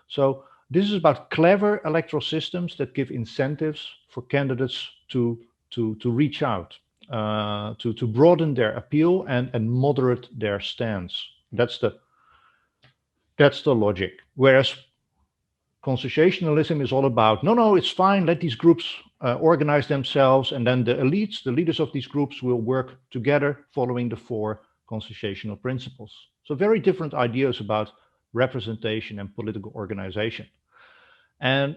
Speaker 5: So this is about clever electoral systems that give incentives for candidates to reach out, to broaden their appeal and moderate their stance. That's the logic. Whereas consociationalism is all about, no, it's fine, let these groups organize themselves, and then the elites, the leaders of these groups, will work together following the four consociational principles. So very different ideas about representation and political organization. And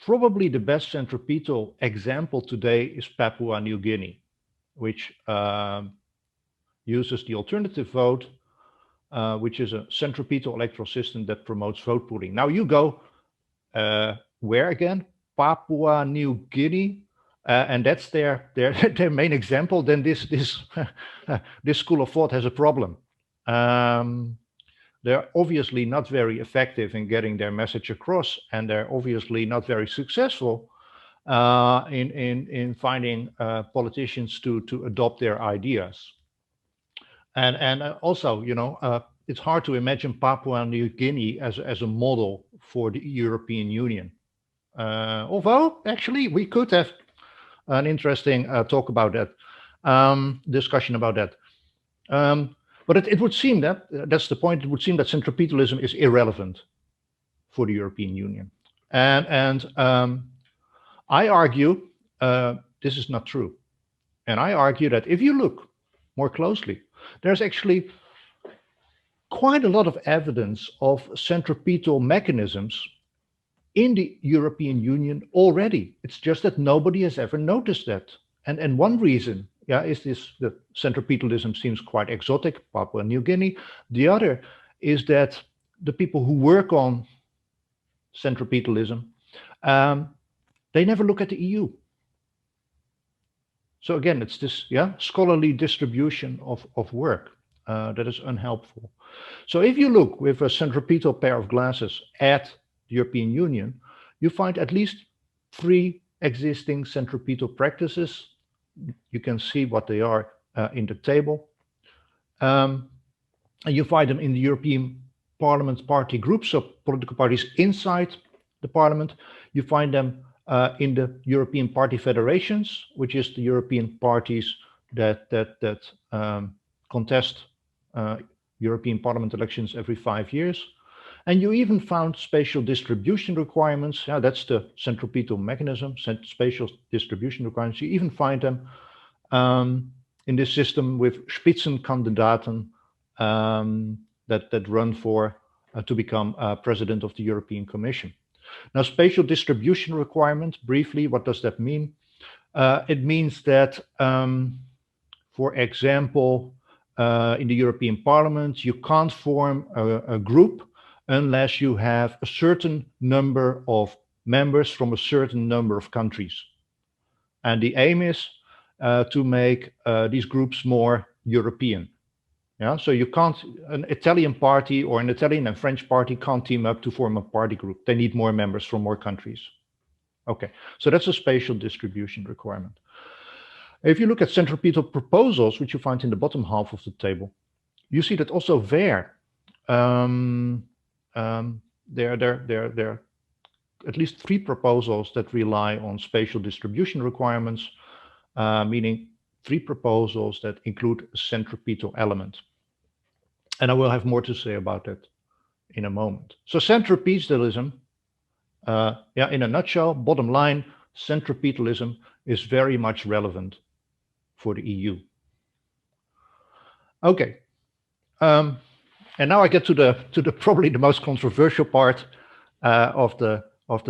Speaker 5: probably the best centripetal example today is Papua New Guinea, which uses the alternative vote, which is a centripetal electoral system that promotes vote pooling. Now you go, where again? Papua New Guinea, and that's their main example. Then this this school of thought has a problem. They're obviously not very effective in getting their message across, and they're obviously not very successful in finding politicians to adopt their ideas. And also, it's hard to imagine Papua New Guinea as a model for the European Union. Although, actually, we could have an interesting talk about that, discussion about that. But it would seem that's the point, it would seem that centripetalism is irrelevant for the European Union. And I argue this is not true. And I argue that if you look more closely, there's actually quite a lot of evidence of centripetal mechanisms in the European Union already. It's just that nobody has ever noticed that. And one reason, is this that centripetalism seems quite exotic, Papua New Guinea. The other is that the people who work on centripetalism, they never look at the EU. So again, it's this scholarly distribution of work that is unhelpful. So if you look with a centripetal pair of glasses at the European Union, you find at least 3 existing centripetal practices. You can see what they are in the table. And you find them in the European Parliament party groups, so political parties inside the Parliament. You find them in the European Party Federations, which is the European parties that contest European Parliament elections every 5 years. And you even found spatial distribution requirements. That's the centripetal mechanism, spatial distribution requirements. You even find them in this system with Spitzenkandidaten that run for to become president of the European Commission. Now, spatial distribution requirement, briefly, what does that mean? It means that, for example, in the European Parliament, you can't form a group unless you have a certain number of members from a certain number of countries. And the aim is to make these groups more European. So you can't, an Italian party or an Italian and French party can't team up to form a party group. They need more members from more countries. Okay, so that's a spatial distribution requirement. If you look at centripetal proposals, which you find in the bottom half of the table, you see that also there are at least 3 proposals that rely on spatial distribution requirements, meaning 3 proposals that include a centripetal element. And I will have more to say about that in a moment. So centripetalism, in a nutshell, bottom line, centripetalism is very much relevant for the EU. Okay. And now I get to the probably the most controversial part of the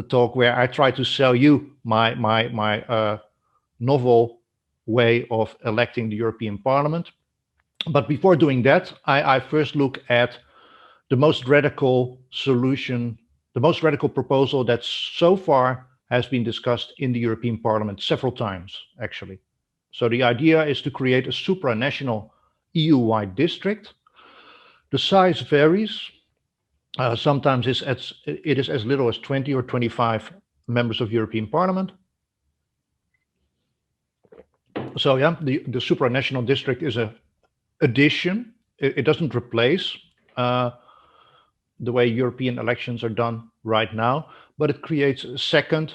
Speaker 5: talk, where I try to sell you my novel way of electing the European Parliament. But before doing that, I first look at the most radical solution, the most radical proposal that so far has been discussed in the European Parliament several times, actually. So the idea is to create a supranational EU-wide district. The size varies. Sometimes it is as little as 20 or 25 members of European Parliament. So the supranational district is an addition. It doesn't replace the way European elections are done right now, but it creates a second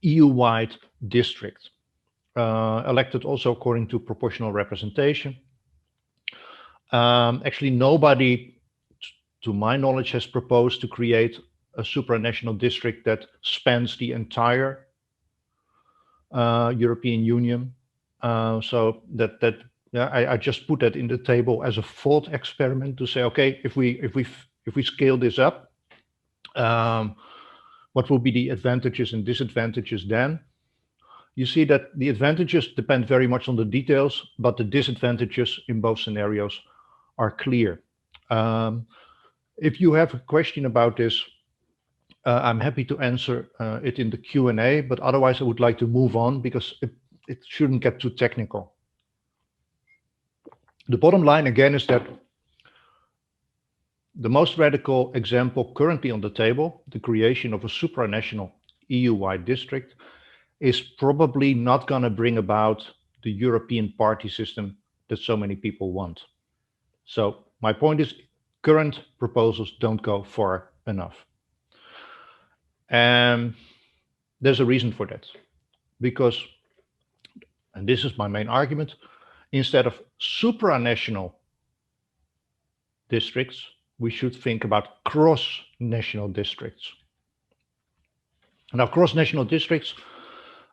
Speaker 5: EU-wide district, elected also according to proportional representation. Actually, nobody, to my knowledge, has proposed to create a supranational district that spans the entire European Union. So I just put that in the table as a thought experiment to say, okay, if we scale this up, what will be the advantages and disadvantages then? You see that the advantages depend very much on the details, but the disadvantages in both scenarios are clear. If you have a question about this, I'm happy to answer it in the Q&A, but otherwise I would like to move on because it shouldn't get too technical. The bottom line again is that the most radical example currently on the table, the creation of a supranational EU-wide district, is probably not going to bring about the European party system that so many people want. So my point is, current proposals don't go far enough. And there's a reason for that. Because, and this is my main argument, instead of supranational districts, we should think about cross-national districts. Now, cross-national districts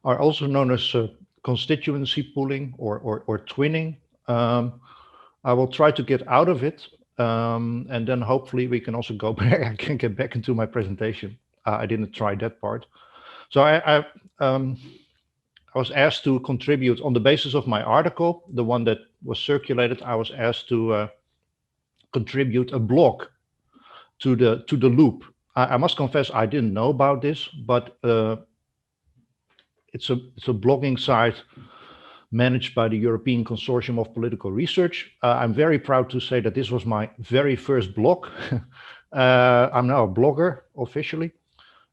Speaker 5: are also known as constituency pooling or twinning. I will try to get out of it, and then hopefully we can also go back. I can get back into my presentation. I didn't try that part. So I was asked to contribute on the basis of my article, the one that was circulated. I was asked to contribute a blog to the loop. I must confess I didn't know about this, but it's a blogging site managed by the European Consortium of Political Research. I'm very proud to say that this was my very first blog. I'm now a blogger officially,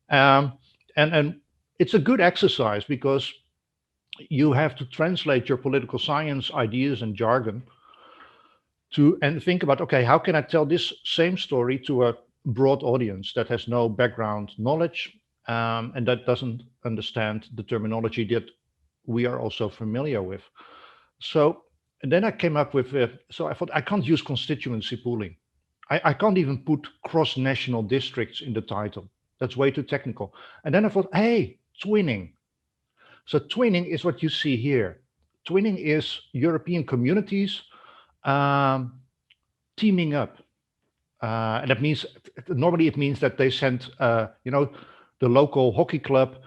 Speaker 5: and it's a good exercise because you have to translate your political science ideas and jargon and think about, okay, how can I tell this same story to a broad audience that has no background knowledge and that doesn't understand the terminology that we are also familiar with. So and then I came up with, so I thought I can't use constituency pooling. I can't even put cross-national districts in the title. That's way too technical. And then I thought, hey, twinning. So twinning is what you see here. Twinning is European communities teaming up. And that means, normally it means that they send, the local hockey club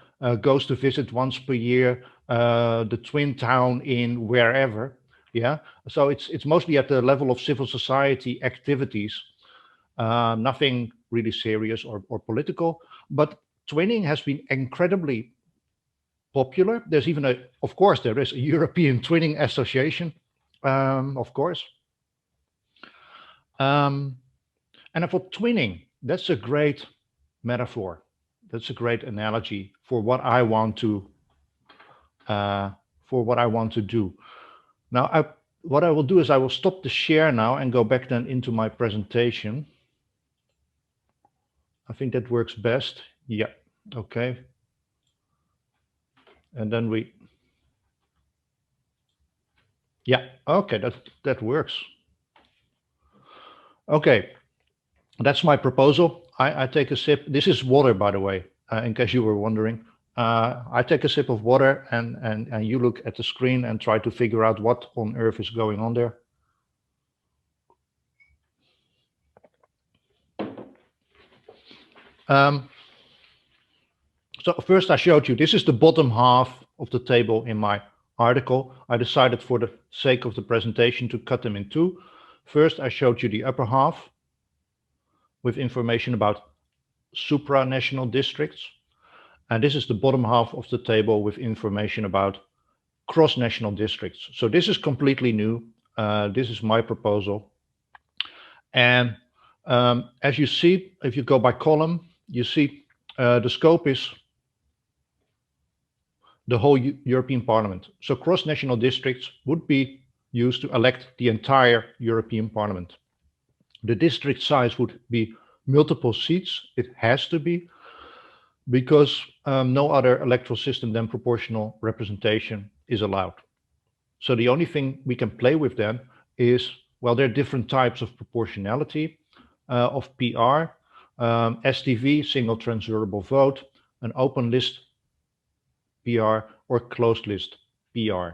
Speaker 5: goes to visit once per year the twin town in wherever. Yeah, so it's mostly at the level of civil society activities, nothing really serious or political. But twinning has been incredibly popular. There's even of course, there is a European Twinning Association, of course. And I thought twinning, that's a great metaphor. That's a great analogy for what I want to do. Now, what I will do is I will stop the share now and go back then into my presentation. I think that works best. Yeah, okay. And then yeah, okay, that works. Okay, that's my proposal. I take a sip. This is water, by the way, in case you were wondering. I take a sip of water and you look at the screen and try to figure out what on earth is going on there. So first I showed you, this is the bottom half of the table in my article. I decided for the sake of the presentation to cut them in two. First, I showed you the upper half with information about supranational districts. And this is the bottom half of the table with information about cross-national districts. So this is completely new. This is my proposal. And as you see, if you go by column, you see the scope is the whole European Parliament. So cross-national districts would be used to elect the entire European Parliament. The district size would be multiple seats. It has to be, because no other electoral system than proportional representation is allowed. So the only thing we can play with then is, well, there are different types of proportionality of PR, STV, single transferable vote, an open list PR, or closed list PR.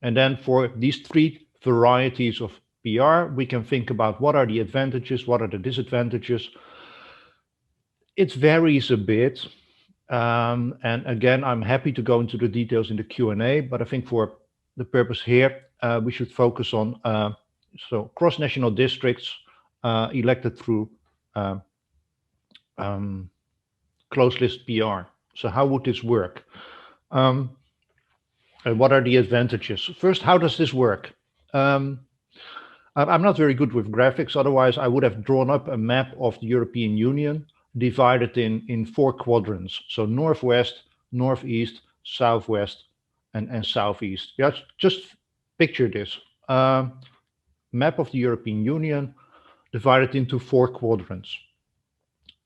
Speaker 5: And then for these three varieties of PR, we can think about what are the advantages, what are the disadvantages. It varies a bit. And again, I'm happy to go into the details in the Q&A, but I think for the purpose here, we should focus on so cross-national districts elected through closed list PR. So how would this work? And what are the advantages? First, how does this work? I'm not very good with graphics, otherwise I would have drawn up a map of the European Union divided in 4 quadrants. So northwest, northeast, southwest, and southeast. Yeah, just picture this. Map of the European Union divided into 4 quadrants.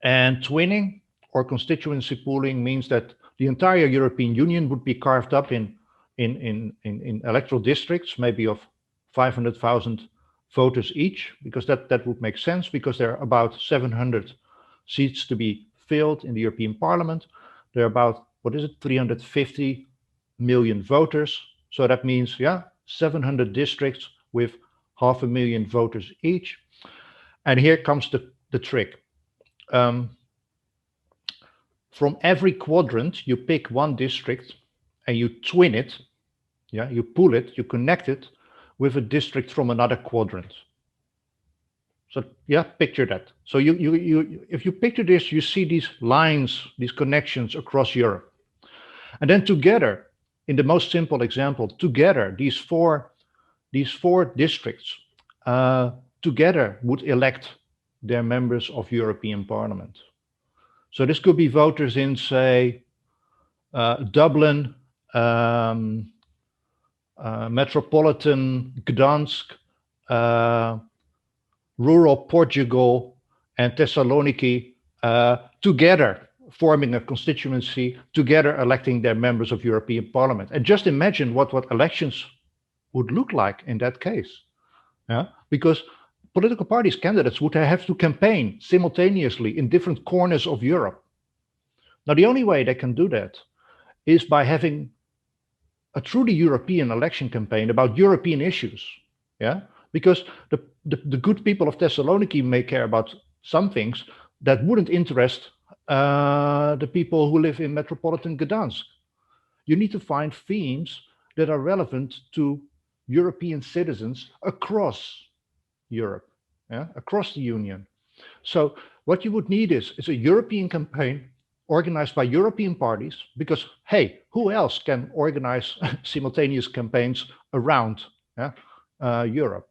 Speaker 5: And twinning or constituency pooling means that the entire European Union would be carved up in electoral districts, maybe of 500,000 voters each, because that would make sense, because there are about 700 seats to be filled in the European Parliament. There are about, 350 million voters. So that means, 700 districts with 500,000 voters each. And here comes the trick. From every quadrant, you pick one district and you twin it, you pull it, you connect it with a district from another quadrant. So picture that. So if you picture this, you see these lines, these connections across Europe. And then together, in the most simple example, together, these four districts together would elect their members of European Parliament. So this could be voters in, say, Dublin, metropolitan Gdansk, rural Portugal, and Thessaloniki, together forming a constituency, together electing their members of European Parliament. And just imagine what elections would look like in that case. Because political parties, candidates would have to campaign simultaneously in different corners of Europe. Now, the only way they can do that is by having a truly European election campaign about European issues. Because the good people of Thessaloniki may care about some things that wouldn't interest the people who live in metropolitan Gdansk. You need to find themes that are relevant to European citizens across Europe, across the Union. So what you would need is a European campaign organized by European parties, because, hey, who else can organize simultaneous campaigns around Europe?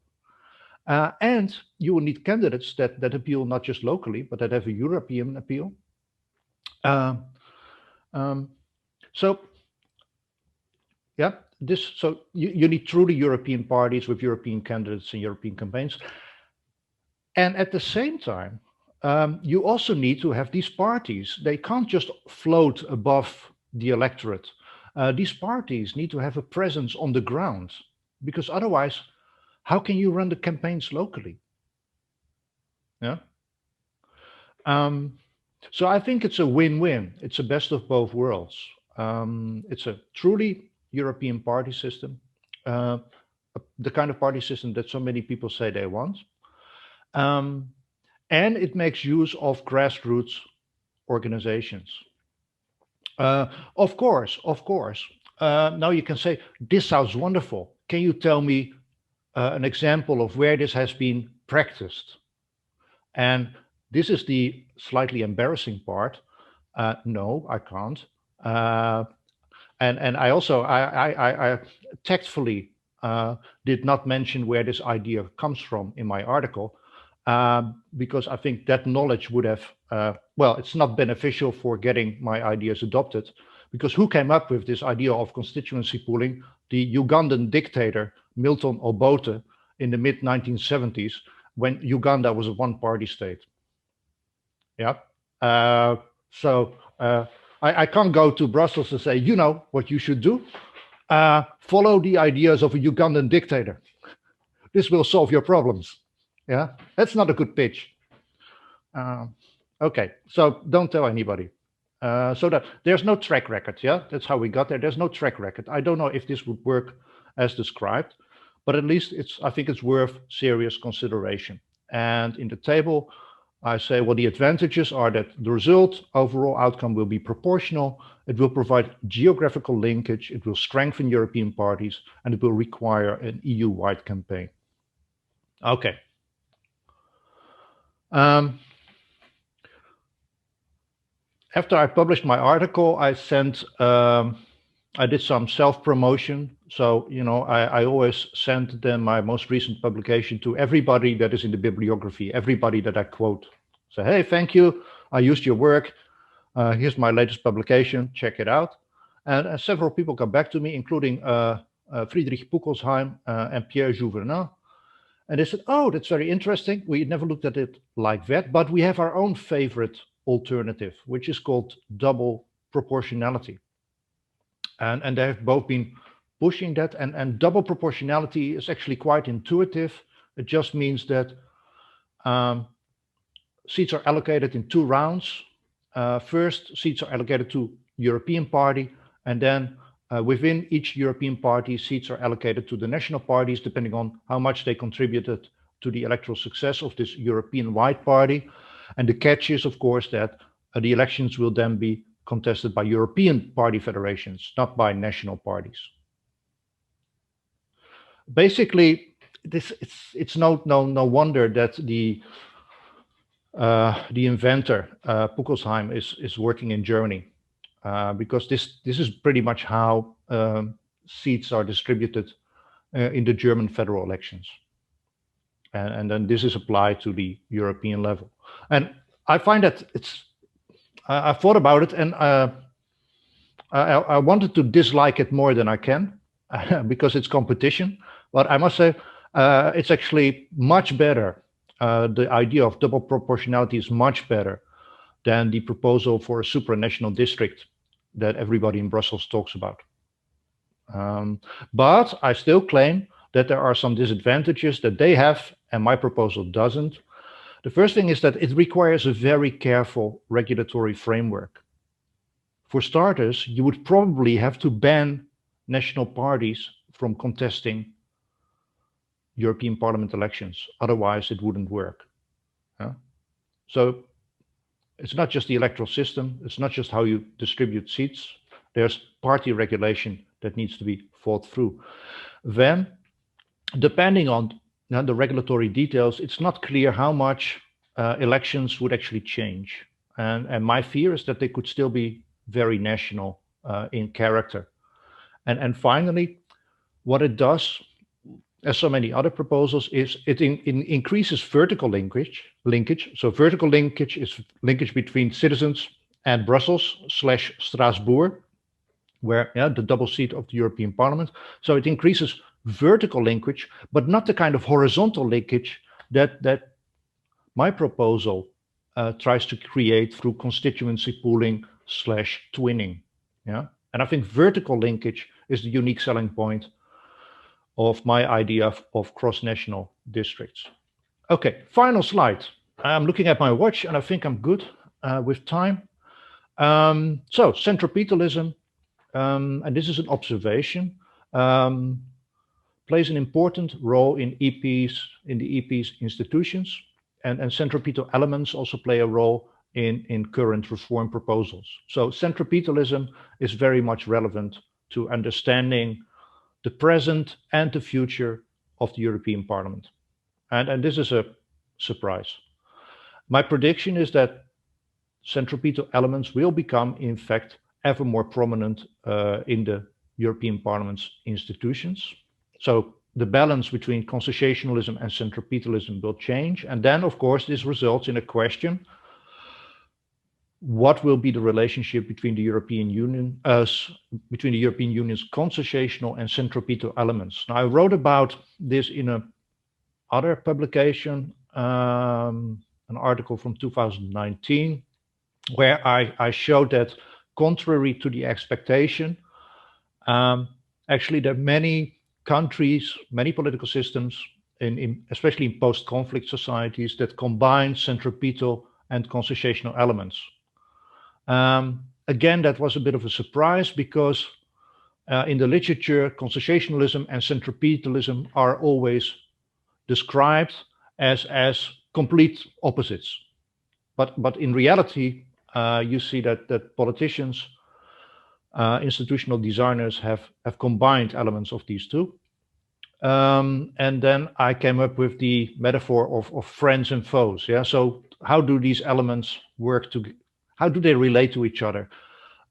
Speaker 5: And you will need candidates that appeal not just locally, but that have a European appeal. So you need truly European parties with European candidates and European campaigns. And at the same time, you also need to have these parties. They can't just float above the electorate. These parties need to have a presence on the ground, because otherwise, how can you run the campaigns locally? So I think it's a win-win. It's a best of both worlds. It's a truly European party system, the kind of party system that so many people say they want. And it makes use of grassroots organizations. Of course. Now you can say, this sounds wonderful. Can you tell me an example of where this has been practiced? And this is the slightly embarrassing part. No, I can't. And I also, I tactfully did not mention where this idea comes from in my article, because I think that knowledge would have, it's not beneficial for getting my ideas adopted, because who came up with this idea of constituency pooling? The Ugandan dictator, Milton Obote, in the mid-1970s, when Uganda was a one-party state. I can't go to Brussels and say, you know what you should do? Follow the ideas of a Ugandan dictator. This will solve your problems. That's not a good pitch. Okay, so don't tell anybody. So that there's no track record. That's how we got there. There's no track record. I don't know if this would work as described, but at least I think it's worth serious consideration. And in the table, I say, well, the advantages are that the result, overall outcome, will be proportional. It will provide geographical linkage. It will strengthen European parties, and it will require an EU-wide campaign. Okay. After I published my article, I did some self-promotion. So, I always send then my most recent publication to everybody that is in the bibliography, everybody that I quote. Say, hey, thank you. I used your work. Here's my latest publication. Check it out. And several people come back to me, including Friedrich Puckelsheim and Pierre Jouvenin. And they said, oh, that's very interesting. We never looked at it like that, but we have our own favorite alternative, which is called double proportionality. And they have both been pushing that, and double proportionality is actually quite intuitive. It just means that seats are allocated in 2 rounds. First, seats are allocated to European Party, and then within each European party, seats are allocated to the national parties, depending on how much they contributed to the electoral success of this European-wide party. And the catch is, of course, that the elections will then be contested by European party federations, not by national parties. Basically, it's no wonder that the inventor Puckelsheim is working in Germany, because this is pretty much how seats are distributed in the German federal elections, and then this is applied to the European level. And I find that I thought about it, and I wanted to dislike it more than I can because it's competition. But I must say it's actually much better. The idea of double proportionality is much better than the proposal for a supranational district that everybody in Brussels talks about. But I still claim that there are some disadvantages that they have and my proposal doesn't. The first thing is that it requires a very careful regulatory framework. For starters, you would probably have to ban national parties from contesting European Parliament elections. Otherwise, it wouldn't work. So it's not just the electoral system. It's not just how you distribute seats. There's party regulation that needs to be thought through. Then, depending on the regulatory details, it's not clear how much elections would actually change. And my fear is that they could still be very national in character. And finally, what it does, as so many other proposals, is it increases vertical linkage. So vertical linkage is linkage between citizens and Brussels/Strasbourg, where the double seat of the European Parliament. So it increases vertical linkage, but not the kind of horizontal linkage that my proposal tries to create through constituency pooling/twinning. And I think vertical linkage is the unique selling point of my idea of cross-national districts. Okay, final slide. I'm looking at my watch and I think I'm good with time. So centripetalism, and this is an observation, plays an important role in the EP's institutions, and centripetal elements also play a role in current reform proposals. So centripetalism is very much relevant to understanding the present and the future of the European Parliament. And this is a surprise. My prediction is that centripetal elements will become, in fact, ever more prominent in the European Parliament's institutions. So the balance between consociationalism and centripetalism will change. And then, of course, this results in a question: what will be the relationship between the European Union, between the European Union's consociational and centripetal elements? Now, I wrote about this in a other publication, an article from 2019, where I showed that, contrary to the expectation, actually there are many countries, many political systems, especially in post-conflict societies, that combine centripetal and consociational elements. Again, that was a bit of a surprise because in the literature, consociationalism and centripetalism are always described as complete opposites. But in reality, you see that politicians, institutional designers have combined elements of these two. And then I came up with the metaphor of friends and foes. So how do these elements work together? How do they relate to each other?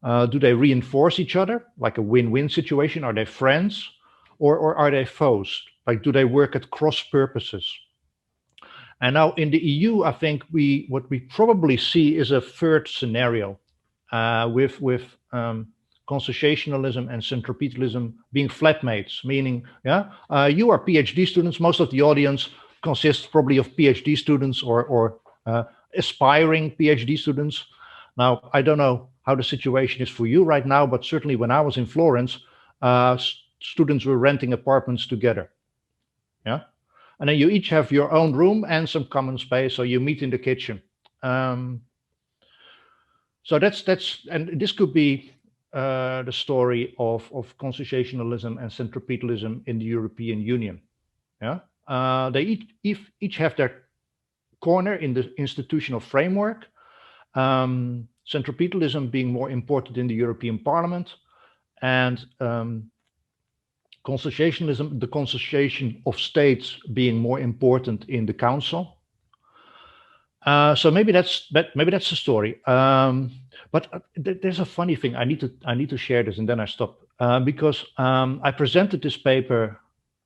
Speaker 5: Do they reinforce each other, like a win-win situation? Are they friends, or are they foes? Like, do they work at cross purposes? And now in the EU, I think what we probably see is a third scenario, with consociationalism and centripetalism being flatmates, meaning, you are PhD students. Most of the audience consists probably of PhD students or aspiring PhD students. Now, I don't know how the situation is for you right now, but certainly when I was in Florence, students were renting apartments together. and then you each have your own room and some common space, so you meet in the kitchen. So that's and this could be the story of consociationalism and centripetalism in the European Union. Yeah, they each have their corner in the institutional framework. Centripetalism being more important in the European Parliament, and consociationalism, the consociation of states, being more important in the Council. So maybe that's the story. But there's a funny thing. I need to share this, and then I stop because I presented this paper,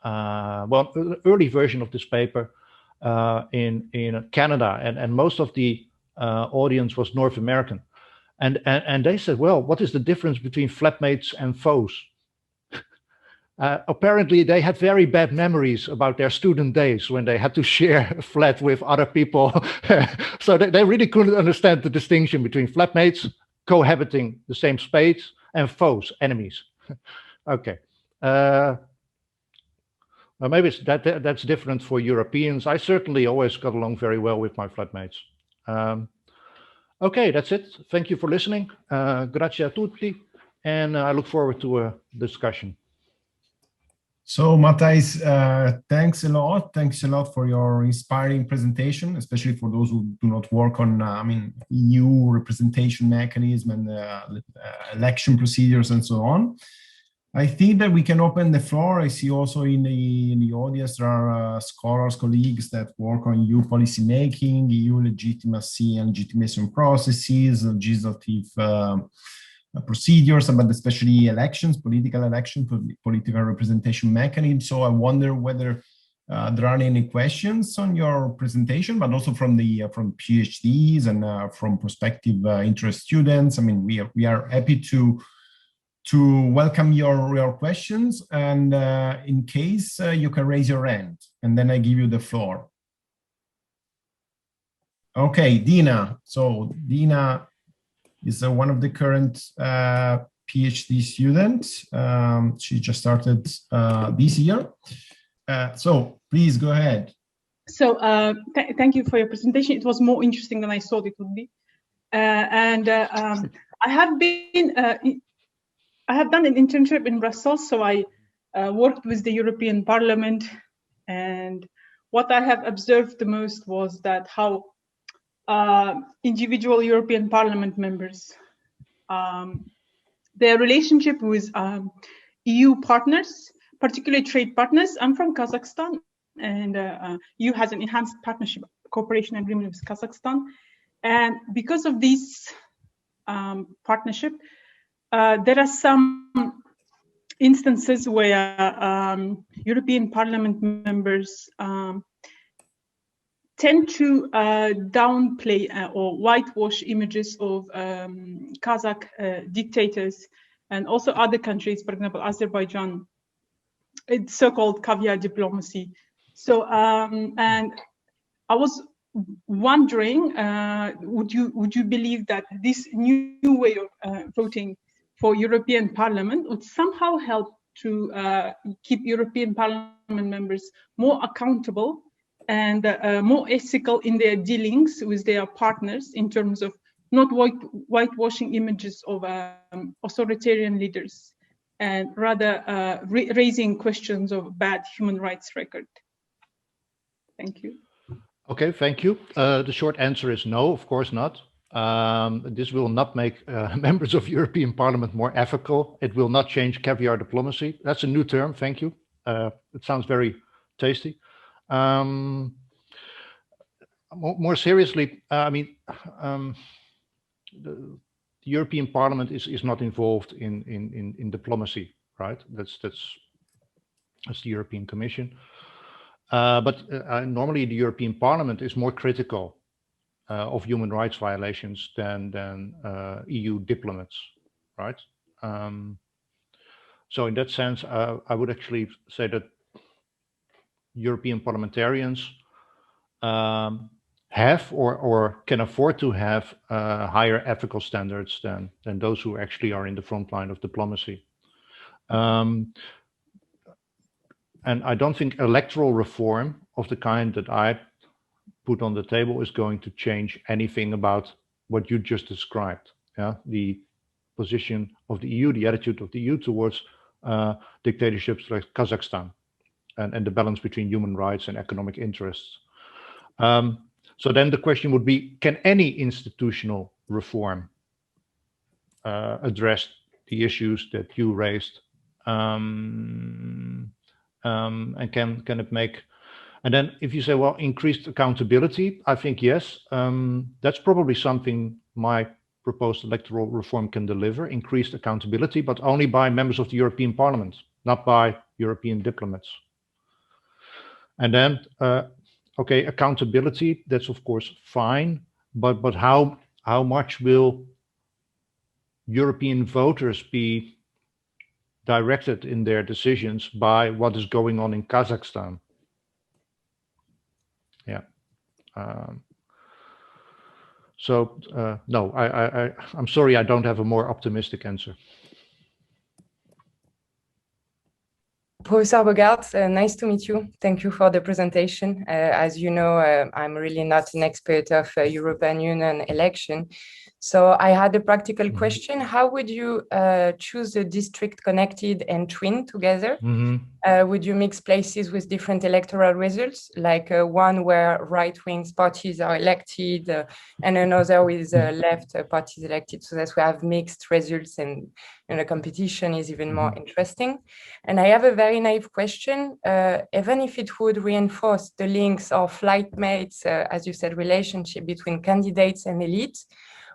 Speaker 5: well, the early version of this paper in Canada, and most of the audience was North American, and they said, well, what is the difference between flatmates and foes? Apparently, they had very bad memories about their student days when they had to share a flat with other people. So they really couldn't understand the distinction between flatmates cohabiting the same space and foes, enemies. Okay. Well, maybe that's different for Europeans. I certainly always got along very well with my flatmates. Okay, that's it. Thank you for listening. Grazie a tutti. And I look forward to a discussion.
Speaker 1: So, Matthijs, thanks a lot. Thanks a lot for your inspiring presentation, especially for those who do not work on, EU representation mechanism and election procedures and so on. I think that we can open the floor. I see also in the audience there are scholars, colleagues that work on EU policy making, EU legitimacy and legitimation processes, legislative procedures, but especially elections, political representation mechanism. So I wonder whether there are any questions on your presentation, but also from PhDs and from prospective interest students. I mean, we are happy to welcome your questions, and in case you can raise your hand, and then I give you the floor. Okay, Dina. So Dina is one of the current PhD students. She just started this year. So please go ahead.
Speaker 6: So thank you for your presentation. It was more interesting than I thought it would be. I have done an internship in Brussels, so I worked with the European Parliament, and what I have observed the most was that how individual European Parliament members, their relationship with EU partners, particularly trade partners. I'm from Kazakhstan, and EU has an enhanced partnership cooperation agreement with Kazakhstan. And because of this partnership, there are some instances where European Parliament members tend to downplay or whitewash images of Kazakh dictators and also other countries, for example, Azerbaijan. It's so-called caviar diplomacy. So, and I was wondering, would you believe that this new way of voting for European Parliament would somehow help to keep European Parliament members more accountable and more ethical in their dealings with their partners in terms of not whitewashing images of authoritarian leaders, and rather raising questions of bad human rights record? Thank you.
Speaker 5: Okay, thank you. The short answer is no, of course not. This will not make members of European Parliament more ethical. It will not change caviar diplomacy. That's a new term, thank you. It sounds very tasty. More seriously, I mean, the European Parliament is not involved in diplomacy, right? That's the European Commission. But normally the European Parliament is more critical of human rights violations than EU diplomats, right? So in that sense, I would actually say that European parliamentarians have or can afford to have higher ethical standards than those who actually are in the front line of diplomacy. And I don't think electoral reform of the kind that I put on the table is going to change anything about what you just described. Yeah, the position of the EU, the attitude of the EU towards dictatorships like Kazakhstan, and the balance between human rights and economic interests. So then the question would be, can any institutional reform address the issues that you raised? And can it make, and then if you say, well, increased accountability, I think yes, that's probably something my proposed electoral reform can deliver, increased accountability, but only by members of the European Parliament, not by European diplomats. And then, okay, accountability, that's of course fine, but how much will European voters be directed in their decisions by what is going on in Kazakhstan? Yeah. So no, I'm sorry, I don't have a more optimistic answer.
Speaker 7: Professor Bogart, nice to meet you. Thank you for the presentation. As you know, I'm really not an expert of European Union election. So I had a practical question. How would you choose a district connected and twin together? Would you mix places with different electoral results, like one where right-wing parties are elected and another with left parties elected, so that we have mixed results and the competition is even more interesting? And I have a very naive question. Even if it would reinforce the links or flight mates, as you said, relationship between candidates and elites,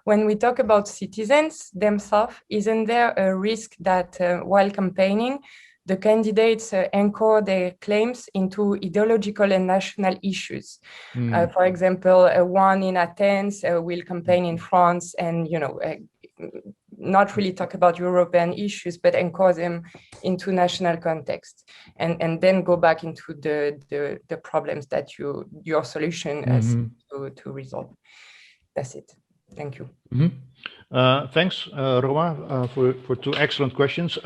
Speaker 7: when we talk about citizens themselves, isn't there a risk that while campaigning, the candidates anchor their claims into ideological and national issues? For example, one in Athens will campaign in France and, not really talk about European issues, but anchor them into national context, and then go back into the problems that your solution has to resolve. That's it. Thank you.
Speaker 5: Thanks, Roma, for two excellent questions.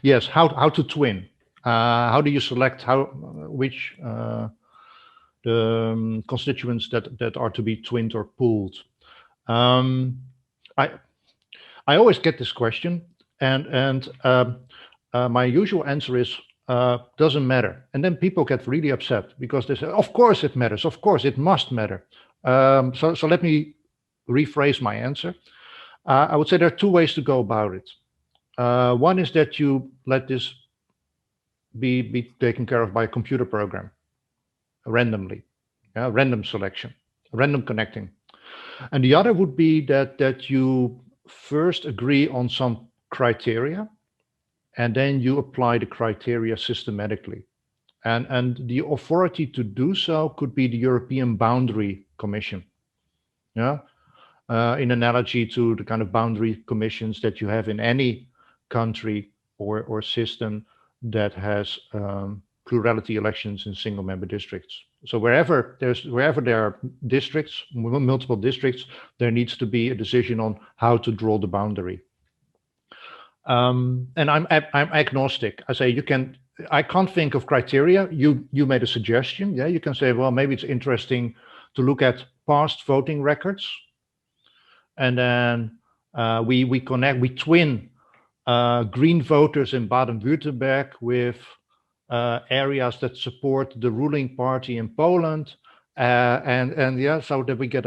Speaker 5: Yes, how to twin? How do you select which the constituents that are to be twinned or pooled? I always get this question, and my usual answer is doesn't matter. And then people get really upset because they say, of course it matters, of course it must matter. So let me rephrase my answer. I would say there are two ways to go about it. One is that you let this be taken care of by a computer program, randomly, random selection, random connecting. And the other would be that you first agree on some criteria, and then you apply the criteria systematically. And the authority to do so could be the European Boundary Commission. Yeah. In analogy to the kind of boundary commissions that you have in any country or system that has plurality elections in single-member districts. So wherever there are districts, multiple districts, there needs to be a decision on how to draw the boundary. And I'm agnostic. I say I can't think of criteria. You made a suggestion. Yeah, you can say, well, maybe it's interesting to look at past voting records. And then we twin green voters in Baden-Württemberg with areas that support the ruling party in Poland, and yeah, so that we get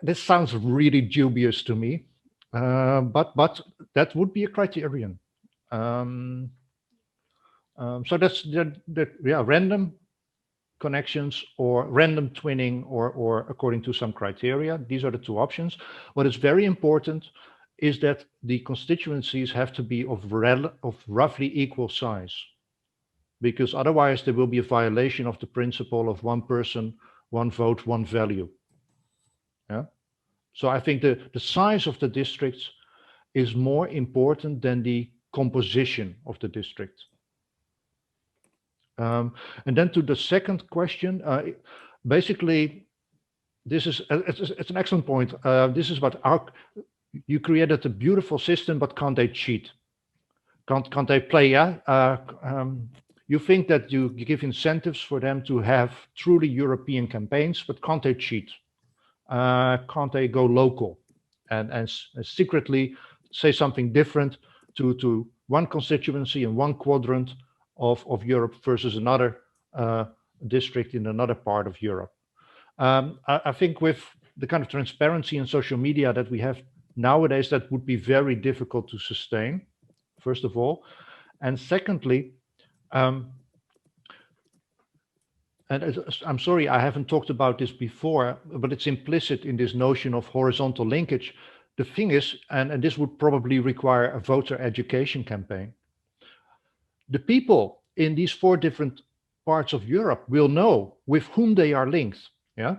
Speaker 5: this sounds really dubious to me, but that would be a criterion. So that's random connections or random twinning or according to some criteria. These are the two options. What is very important is that the constituencies have to be of roughly equal size, because otherwise there will be a violation of the principle of one person, one vote, one value. Yeah. So I think the size of the districts is more important than the composition of the district. And then to the second question, basically, it's an excellent point. This is what you created a beautiful system, but can't they cheat? can't they play? Yeah. You think that you give incentives for them to have truly European campaigns, but can't they cheat? Can't they go local and secretly say something different to one constituency in one quadrant of Europe versus another district in another part of Europe? I think with the kind of transparency in social media that we have nowadays, that would be very difficult to sustain, first of all. And secondly, and I'm sorry, I haven't talked about this before, but it's implicit in this notion of horizontal linkage. The thing is, and this would probably require a voter education campaign, the people in these 4 different parts of Europe will know with whom they are linked. Yeah.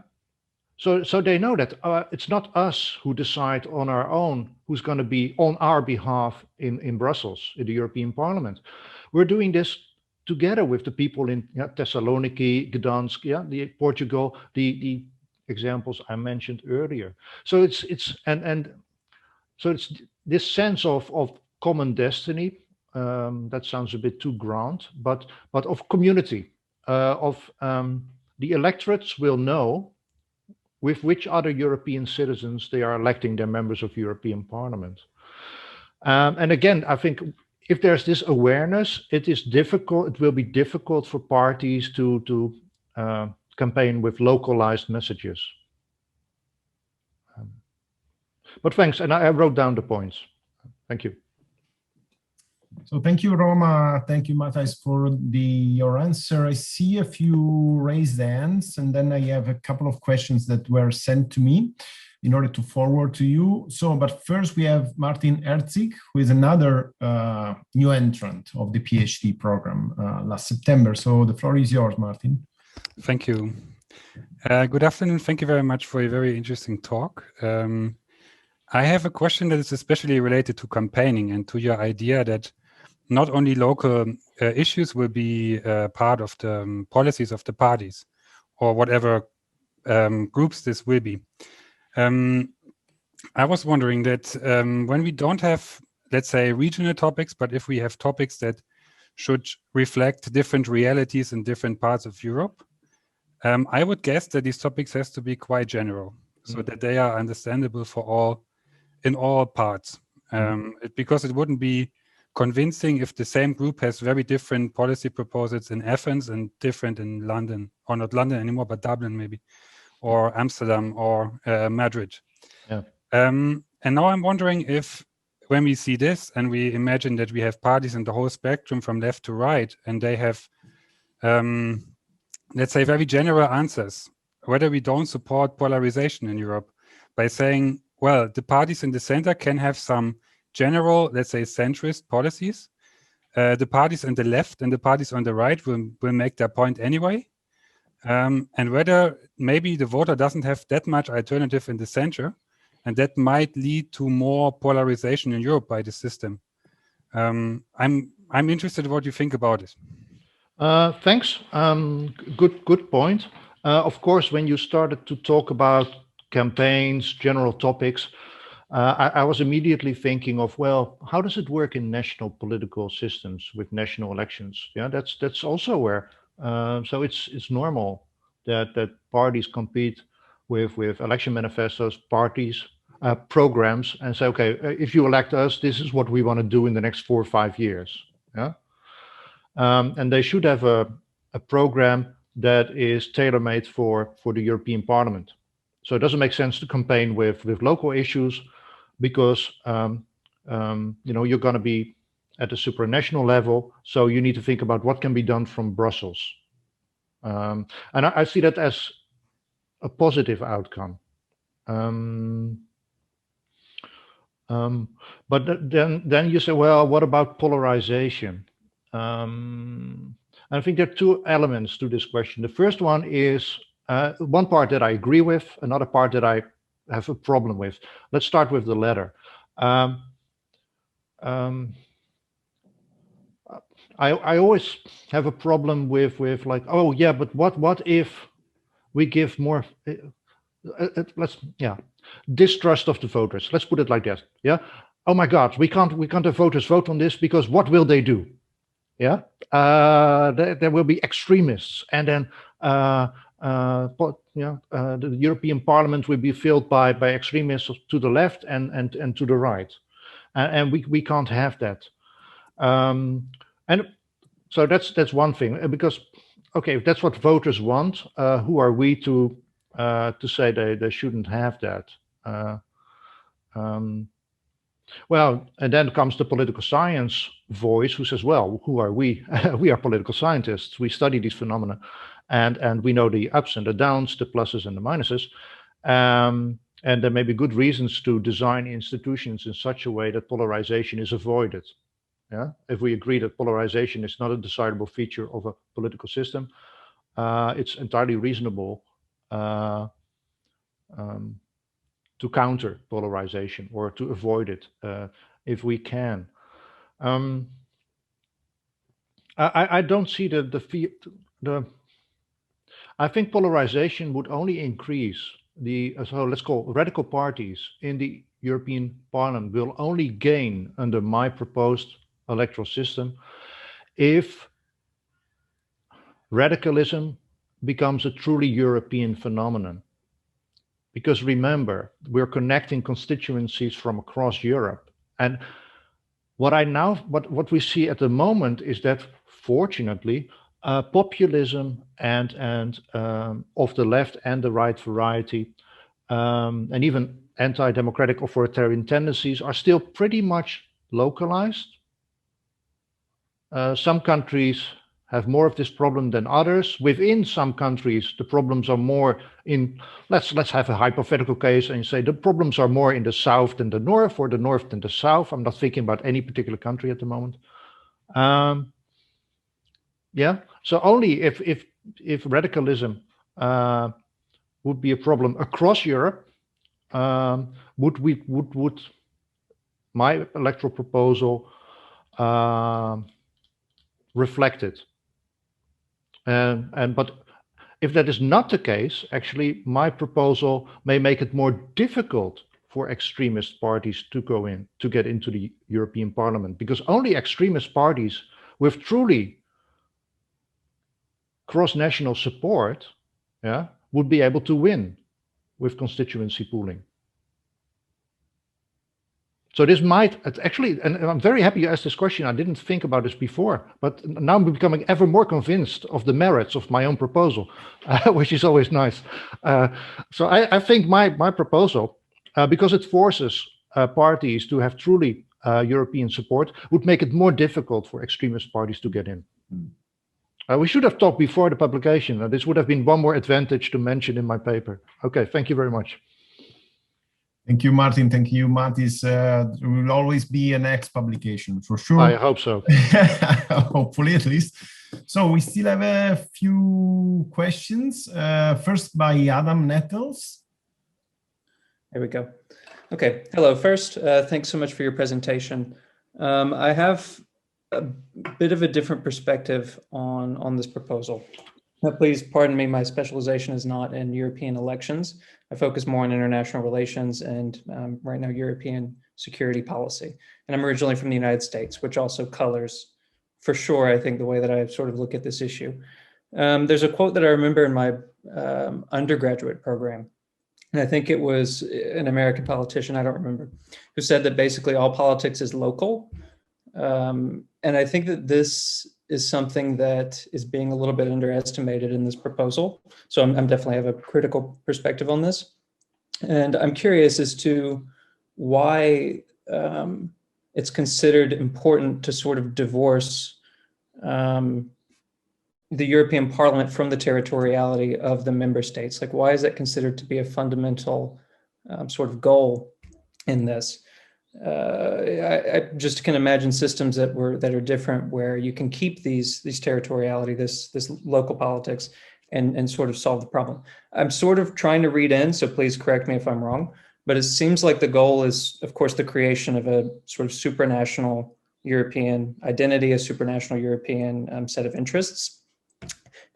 Speaker 5: So they know that it's not us who decide on our own who's going to be on our behalf in Brussels, in the European Parliament. We're doing this together with the people in Thessaloniki, Gdansk, Portugal, the examples I mentioned earlier. So it's this sense of common destiny. That sounds a bit too grand, but of community, the electorates will know with which other European citizens they are electing their members of European Parliament. And again, I think if there's this awareness, it will be difficult for parties to campaign with localized messages. But thanks, and I wrote down the points. Thank you.
Speaker 1: So thank you, Roma. Thank you, Matthijs, for your answer. I see a few raised hands, and then I have a couple of questions that were sent to me in order to forward to you. So, but first we have Martin Herzig, who is another new entrant of the PhD program last September. So the floor is yours, Martin.
Speaker 8: Thank you. Good afternoon. Thank you very much for a very interesting talk. I have a question that is especially related to campaigning and to your idea that not only local issues will be part of the policies of the parties or whatever groups this will be. I was wondering that when we don't have, let's say, regional topics, but if we have topics that should reflect different realities in different parts of Europe, I would guess that these topics has to be quite general, so that they are understandable for all, in all parts, because it wouldn't be convincing if the same group has very different policy proposals in Athens and different in London, or not London anymore, but Dublin maybe, or Amsterdam or Madrid.
Speaker 5: Yeah.
Speaker 8: And now I'm wondering if, when we see this and we imagine that we have parties in the whole spectrum from left to right, and they have, let's say, very general answers, whether we don't support polarization in Europe by saying, well, the parties in the center can have some general, let's say, centrist policies. The parties on the left and the parties on the right will make their point anyway. And whether maybe the voter doesn't have that much alternative in the center, and that might lead to more polarization in Europe by the system. I'm interested in what you think about it.
Speaker 5: Thanks. Good point. Of course, when you started to talk about campaigns, general topics, I was immediately thinking of, well, how does it work in national political systems with national elections? Yeah, that's also where. So it's normal that parties compete with election manifestos, parties, programs, and say, okay, if you elect us, this is what we want to do in the next 4 or 5 years. Yeah, and they should have a program that is tailor-made for the European Parliament. So it doesn't make sense to campaign with local issues, because you're going to be at a supranational level. So you need to think about what can be done from Brussels, and I see that as a positive outcome. But then you say, well, what about polarization? I think there are 2 elements to this question. The first one is one part that I agree with, another part that I have a problem with. Let's start with the latter. I always have a problem with like, oh yeah, but what if we give more? Distrust of the voters. Let's put it like that. Yeah, oh my God, we can't have voters vote on this because what will they do? Yeah, there will be extremists, and then the European Parliament will be filled by extremists to the left and to the right, and we can't have that. And so that's one thing, because okay, if that's what voters want, who are we to say they shouldn't have that? Well, and then comes the political science voice who says, well, who are we? We are political scientists. We study these phenomena, and we know the ups and the downs, the pluses and the minuses. And there may be good reasons to design institutions in such a way that polarization is avoided. Yeah, if we agree that polarization is not a desirable feature of a political system, it's entirely reasonable to counter polarization or to avoid it if we can. I don't see the I think polarization would only increase so let's call radical parties in the European Parliament will only gain under my proposed electoral system if radicalism becomes a truly European phenomenon. Because remember, we're connecting constituencies from across Europe. And what we see at the moment is that, fortunately, populism and of the left and the right variety, and even anti-democratic authoritarian tendencies are still pretty much localized. Some countries have more of this problem than others. Within some countries, the problems are more in, let's have a hypothetical case and say the problems are more in the south than the north, or the north than the south. I'm not thinking about any particular country at the moment. Yeah, so only if radicalism would be a problem across Europe, would my electoral proposal reflect it. But if that is not the case, actually, my proposal may make it more difficult for extremist parties to get into the European Parliament, because only extremist parties with truly cross-national support, yeah, would be able to win with constituency pooling. So this might actually, and I'm very happy you asked this question. I didn't think about this before, but now I'm becoming ever more convinced of the merits of my own proposal, which is always nice. So I think my proposal, because it forces parties to have truly European support, would make it more difficult for extremist parties to get in. We should have talked before the publication. This would have been one more advantage to mention in my paper. Okay, thank you very much.
Speaker 1: Thank you, Martin. Thank you, Matis. There will always be a next publication for sure.
Speaker 5: I hope so.
Speaker 1: Hopefully, at least. So we still have a few questions. First by Adam Nettles.
Speaker 9: There we go. Okay. Hello. First, thanks so much for your presentation. I have a bit of a different perspective on this proposal. Please pardon me, my specialization is not in European elections. I focus more on international relations and right now European security policy. And I'm originally from the United States, which also colors, for sure, I think the way that I sort of look at this issue. There's a quote that I remember in my undergraduate program, and I think it was an American politician, I don't remember, who said that basically all politics is local. And I think that this is something that is being a little bit underestimated in this proposal. So I'm definitely have a critical perspective on this. And I'm curious as to why it's considered important to sort of divorce the European Parliament from the territoriality of the member states. Like, why is that considered to be a fundamental sort of goal in this? I just can imagine systems that are different, where you can keep these territoriality, this local politics, and sort of solve the problem. I'm sort of trying to read in, so please correct me if I'm wrong, but it seems like the goal is, of course, the creation of a sort of supranational European identity, a supranational European set of interests.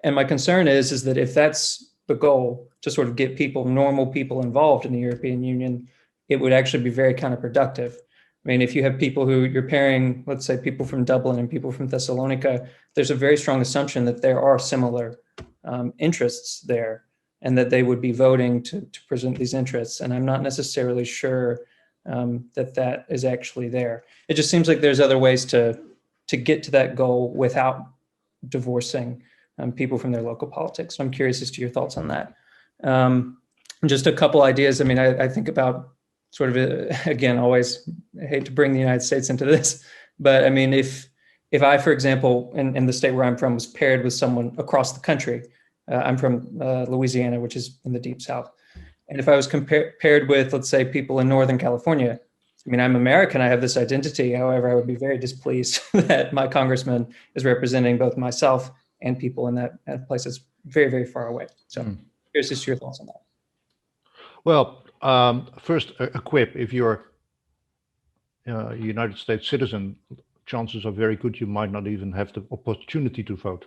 Speaker 9: And my concern is that if that's the goal, to sort of get normal people involved in the European Union, it would actually be very counterproductive, mean, if you have people who you're pairing, let's say people from Dublin and people from Thessalonica, there's a very strong assumption that there are similar interests there and that they would be voting to present these interests. And I'm not necessarily sure that is actually there. It just seems like there's other ways to get to that goal without divorcing people from their local politics. So I'm curious as to your thoughts on that. Just a couple ideas. I mean, I think about sort of, again, always I hate to bring the United States into this, but I mean, if I, for example, in the state where I'm from, was paired with someone across the country, I'm from Louisiana, which is in the deep South. And if I was paired with, let's say, people in Northern California, I mean, I'm American, I have this identity. However, I would be very displeased that my congressman is representing both myself and people in that place that's very, very far away. So here's just your thoughts on that.
Speaker 5: Well, first, a quip. If you're a United States citizen, chances are very good you might not even have the opportunity to vote.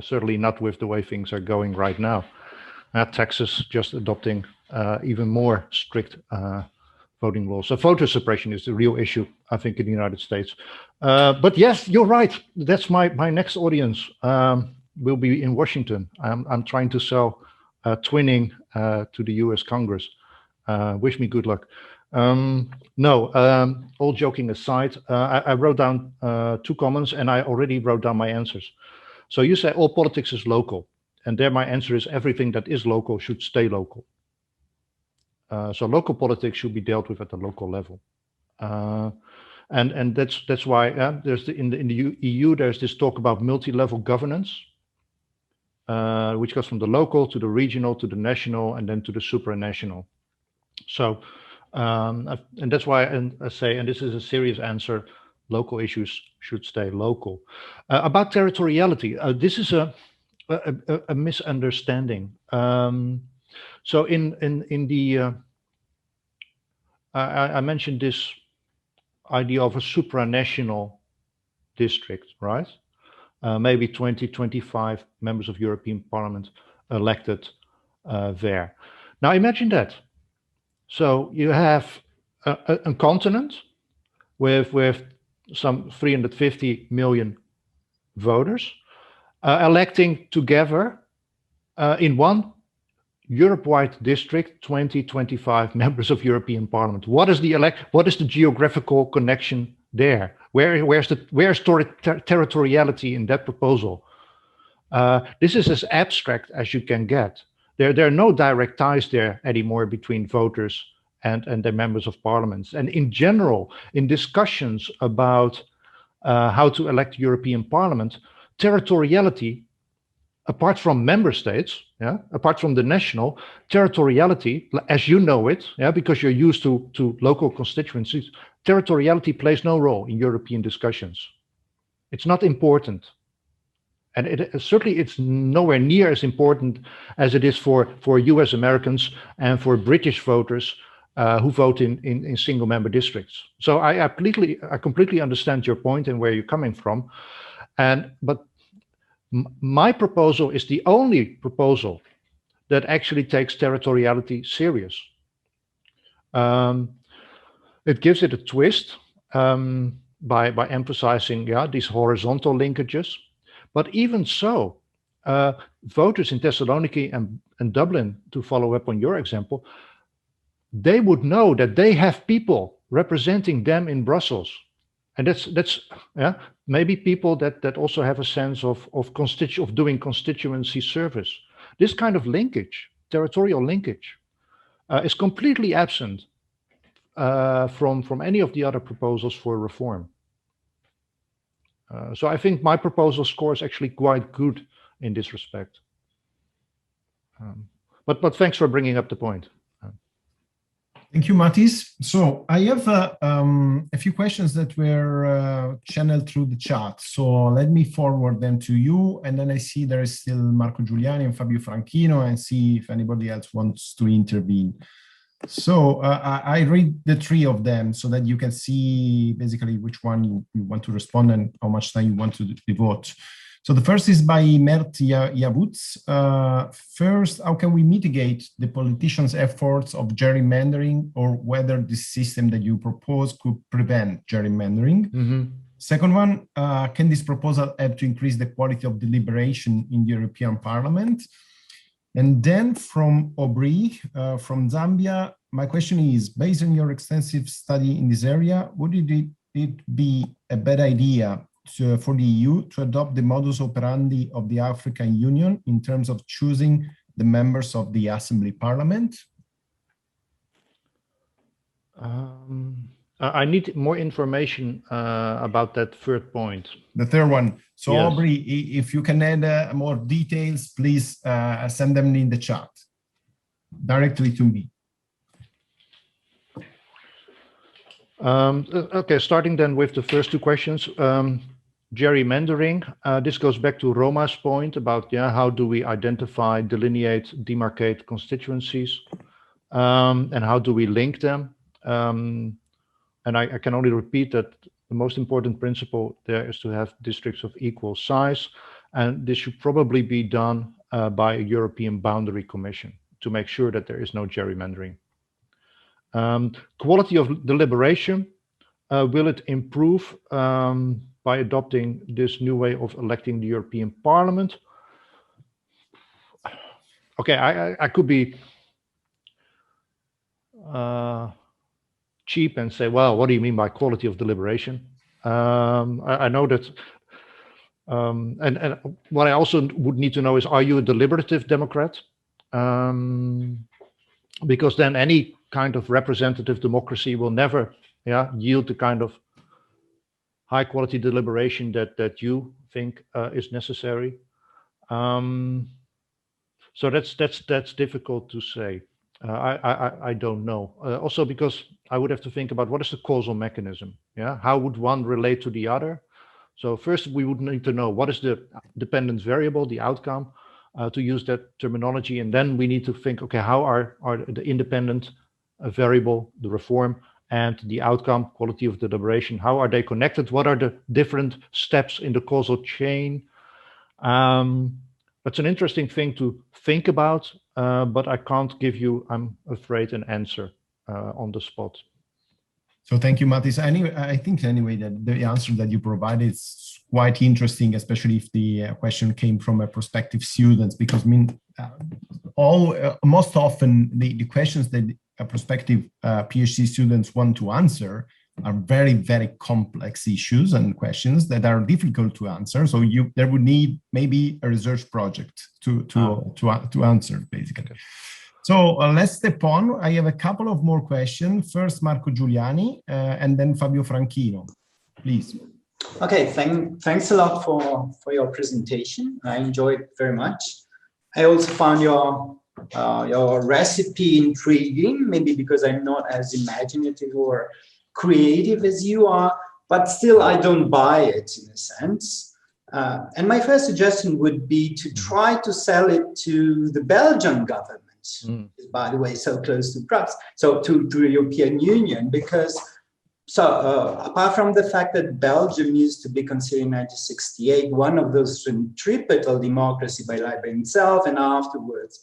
Speaker 5: Certainly not with the way things are going right now. Texas just adopting even more strict voting laws. So voter suppression is the real issue, I think, in the United States. But yes, you're right. That's my next audience will be in Washington. I'm trying to sell twinning to the US Congress. Wish me good luck. No, all joking aside, I wrote down 2 comments and I already wrote down my answers. So you say all politics is local, and there my answer is everything that is local should stay local. So local politics should be dealt with at the local level, and that's why there's in the EU there's this talk about multi-level governance, which goes from the local to the regional to the national and then to the supranational. So and that's why I say, and this is a serious answer, local issues should stay local. About territoriality, this is a misunderstanding. So in the I mentioned this idea of a supranational district, right? Maybe 20-25 members of European Parliament elected there. Now imagine that. So you have a continent with some 350 million voters electing together in one Europe-wide district 20-25 members of European Parliament. What is the geographical connection there? Where's territoriality in that proposal? This is as abstract as you can get. There are no direct ties there anymore between voters and their members of parliaments. And in general, in discussions about how to elect European Parliament, territoriality, apart from member states, apart from the national, territoriality, as you know it, because you're used to local constituencies, territoriality plays no role in European discussions. It's not important. And certainly it's nowhere near as important as it is for US Americans and for British voters who vote in single member districts. So I completely understand your point and where you're coming from. But my proposal is the only proposal that actually takes territoriality serious. It gives it a twist by emphasizing these horizontal linkages. But even so, voters in Thessaloniki and Dublin, to follow up on your example, they would know that they have people representing them in Brussels. And that's maybe people that also have a sense of doing constituency service. This kind of linkage, territorial linkage, is completely absent from any of the other proposals for reform. So I think my proposal scores actually quite good in this respect. But thanks for bringing up the point.
Speaker 1: Thank you, Matis. So I have a few questions that were channeled through the chat. So let me forward them to you. And then I see there is still Marco Giuliani and Fabio Franchino, and see if anybody else wants to intervene. So I read the 3 of them so that you can see basically which one you want to respond and how much time you want to devote. So the first is by Mert Yavuz. First, how can we mitigate the politicians' efforts of gerrymandering, or whether the system that you propose could prevent gerrymandering?
Speaker 5: Mm-hmm.
Speaker 1: Second one, can this proposal help to increase the quality of deliberation in the European Parliament? And then from Aubrey, from Zambia, my question is, based on your extensive study in this area, would it be a bad idea for the EU to adopt the modus operandi of the African Union in terms of choosing the members of the Assembly Parliament?
Speaker 5: I need more information about that third point.
Speaker 1: The third one. So
Speaker 5: Yes.
Speaker 1: Aubrey, if you can add more details, please send them in the chat directly to me.
Speaker 5: Okay, starting then with the first two questions. Gerrymandering, this goes back to Roma's point about how do we identify, delineate, demarcate constituencies, and how do we link them? And I can only repeat that the most important principle there is to have districts of equal size, and this should probably be done by a European boundary commission to make sure that there is no gerrymandering. Quality of deliberation, will it improve by adopting this new way of electing the European Parliament? Okay, I could be cheap and say, well, what do you mean by quality of deliberation? I know that, and what I also would need to know is, are you a deliberative Democrat? Because then any kind of representative democracy will never yield the kind of high quality deliberation that you think is necessary. So that's difficult to say. I don't know. Also because I would have to think about what is the causal mechanism. How would one relate to the other? So first we would need to know what is the dependence variable, the outcome, to use that terminology, and then we need to think, okay, how are the independent variable, the reform, and the outcome, quality of deliberation, how are they connected? What are the different steps in the causal chain? That's an interesting thing to think about, but I can't give you, I'm afraid, an answer on the spot.
Speaker 1: So thank you, Matthijs. Anyway, I think anyway that the answer that you provided is quite interesting, especially if the question came from a prospective student, because I mean, most often the questions that prospective PhD students want to answer are very, very complex issues and questions that are difficult to answer. So there would need maybe a research project to answer, basically. Okay. So let's step on. I have a couple of more questions. First, Marco Giuliani, and then Fabio Franchino, please.
Speaker 10: Okay, thanks a lot for your presentation. I enjoyed it very much. I also found your recipe intriguing, maybe because I'm not as imaginative or creative as you are, but still I don't buy it in a sense. And my first suggestion would be to try to sell it to the Belgian government, by the way, so close to Brussels, so to the European Union, because apart from the fact that Belgium used to be considered in 1968 one of those centripetal democracy by itself, and afterwards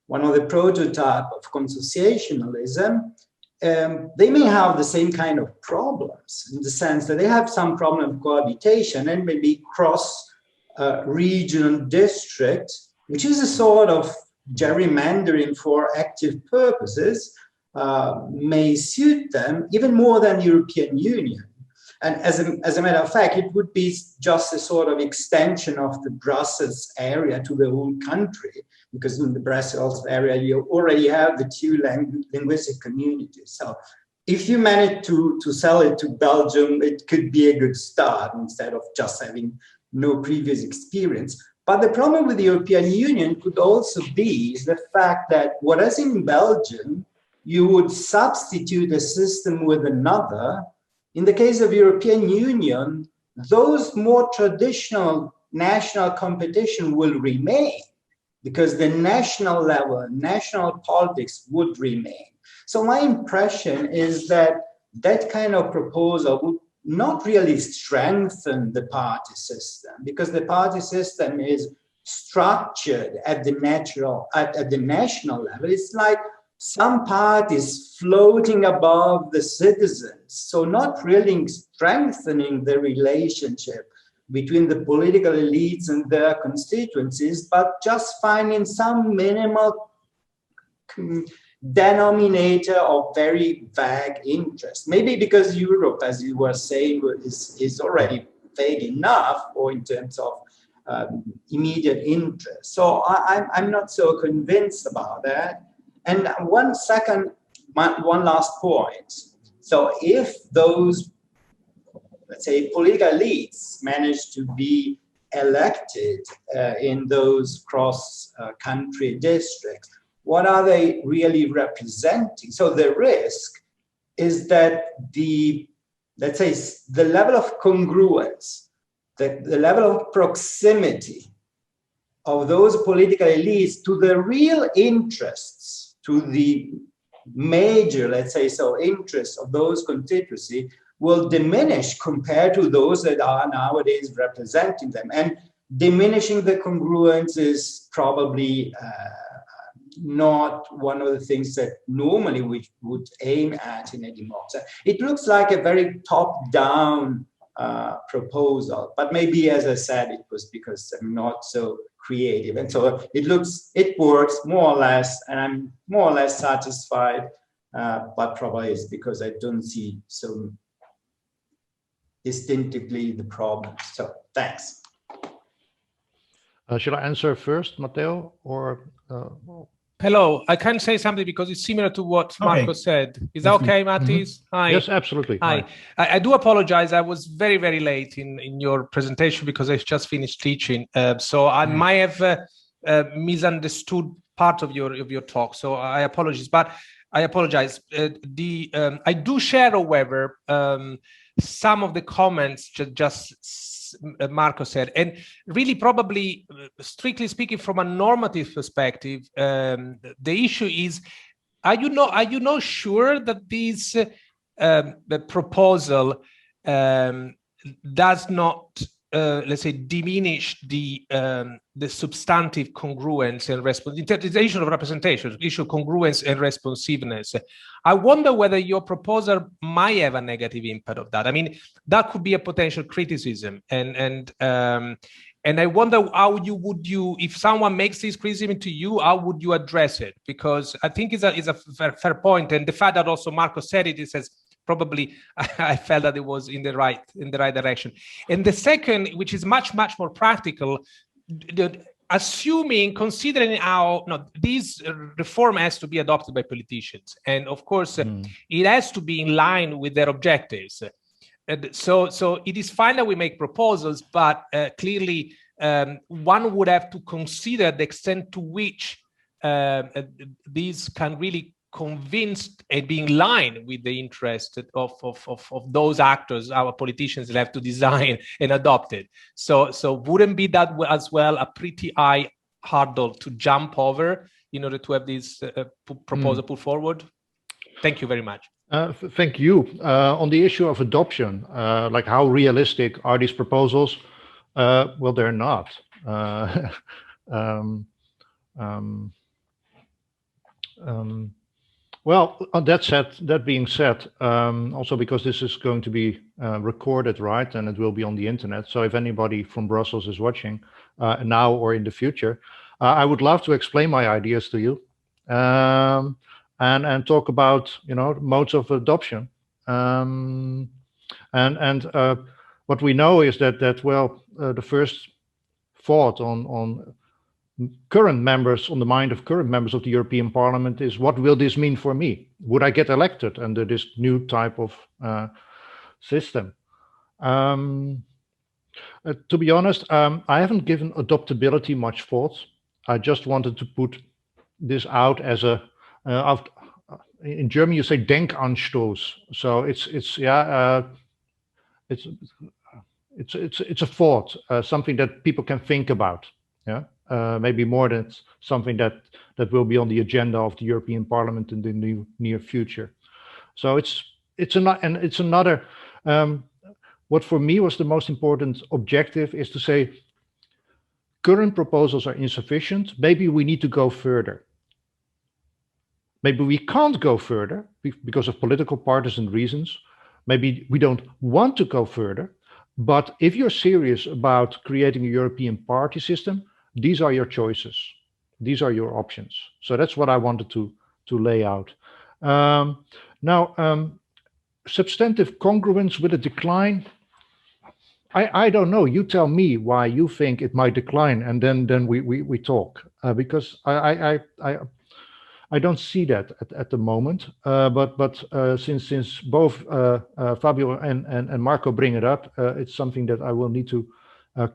Speaker 10: one of the prototype of consociationalism, they may have the same kind of problems in the sense that they have some problem of cohabitation and maybe cross regional district, which is a sort of gerrymandering for active purposes, may suit them even more than European Union. And as a matter of fact, it would be just a sort of extension of the Brussels area to the whole country, because in the Brussels area, you already have the two linguistic communities. So if you manage to sell it to Belgium, it could be a good start instead of just having no previous experience. But the problem with the European Union could also be the fact that whereas in Belgium, you would substitute a system with another, in the case of European Union, those more traditional national competition will remain because the national level, national politics would remain. So my impression is that that kind of proposal not really strengthen the party system, because the party system is structured at the national level. It's like some parties floating above the citizens, so not really strengthening the relationship between the political elites and their constituencies, but just finding some minimal denominator of very vague interest. Maybe because Europe, as you were saying, is already vague enough, or in terms of immediate interest. So I'm not so convinced about that. And one last point. So if those, let's say, political elites manage to be elected in those cross-country districts, what are they really representing? So the risk is that let's say, the level of congruence, the level of proximity of those political elites to the real interests, to the major, let's say so, interests of those constituencies will diminish compared to those that are nowadays representing them. And diminishing the congruence is probably not one of the things that normally we would aim at in a democracy. It looks like a very top-down proposal, but maybe, as I said, it was because I'm not so creative. And so it works more or less, and I'm more or less satisfied, but probably it's because I don't see so distinctively the problem. So thanks.
Speaker 5: Shall I answer first, Matteo, or?
Speaker 11: Hello, I can say something because it's similar to what Marco said. Is that okay, Mattis? Hi.
Speaker 5: Yes, absolutely.
Speaker 11: Hi. I do apologize. I was very, very late in your presentation because I just finished teaching. So I might have misunderstood part of your talk. So I apologize. But I apologize. I do share, however, some of the comments just Marco said, and really probably, strictly speaking, from a normative perspective, the issue is: are you not sure that this the proposal does not, let's say, diminish the substantive congruence and the issue of representation, issue of congruence and responsiveness? I wonder whether your proposal might have a negative impact of that. I mean, that could be a potential criticism, and I wonder how you if someone makes this criticism to you, how would you address it? Because I think it's a fair point, and the fact that also Marco said it says probably I felt that it was in the right direction. And the second, which is much more practical, considering how this reform has to be adopted by politicians, and of course it has to be in line with their objectives. So it is fine that we make proposals, but clearly one would have to consider the extent to which these can really convince and be in line with the interest of those actors, our politicians, that have to design and adopt it. So wouldn't be that as well a pretty high hurdle to jump over in order to have this proposal put forward? Thank you very much.
Speaker 5: Thank you. On the issue of adoption, like how realistic are these proposals? Well, they're not. Well, that being said, also because this is going to be recorded, right, and it will be on the internet. So if anybody from Brussels is watching now or in the future, I would love to explain my ideas to you and talk about modes of adoption. And what we know is that the first thought on current members, on the mind of current members of the European Parliament is, what will this mean for me? Would I get elected under this new type of system? To be honest, I haven't given adoptability much thought. I just wanted to put this out as a, in German you say Denkanstoß. So it's a thought, something that people can think about. Yeah. Maybe more than something that will be on the agenda of the European Parliament in the near future. So it's another what for me was the most important objective is to say, current proposals are insufficient. Maybe we need to go further. Maybe we can't go further because of political partisan reasons. Maybe we don't want to go further. But if you're serious about creating a European party system, these are your choices. These are your options. So that's what I wanted to lay out. Substantive congruence with a decline. I don't know. You tell me why you think it might decline, and then we talk, because I don't see that at the moment. But since both Fabio and Marco bring it up, it's something that I will need to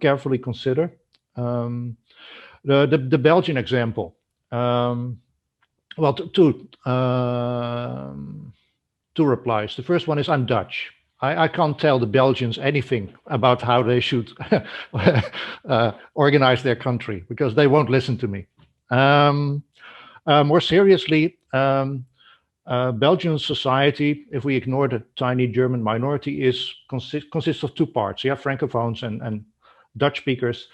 Speaker 5: carefully consider. The Belgian example. Well, two replies. The first one is I'm Dutch. I can't tell the Belgians anything about how they should organize their country because they won't listen to me. More seriously, Belgian society, if we ignore the tiny German minority, consists of two parts. You have Francophones and Dutch speakers.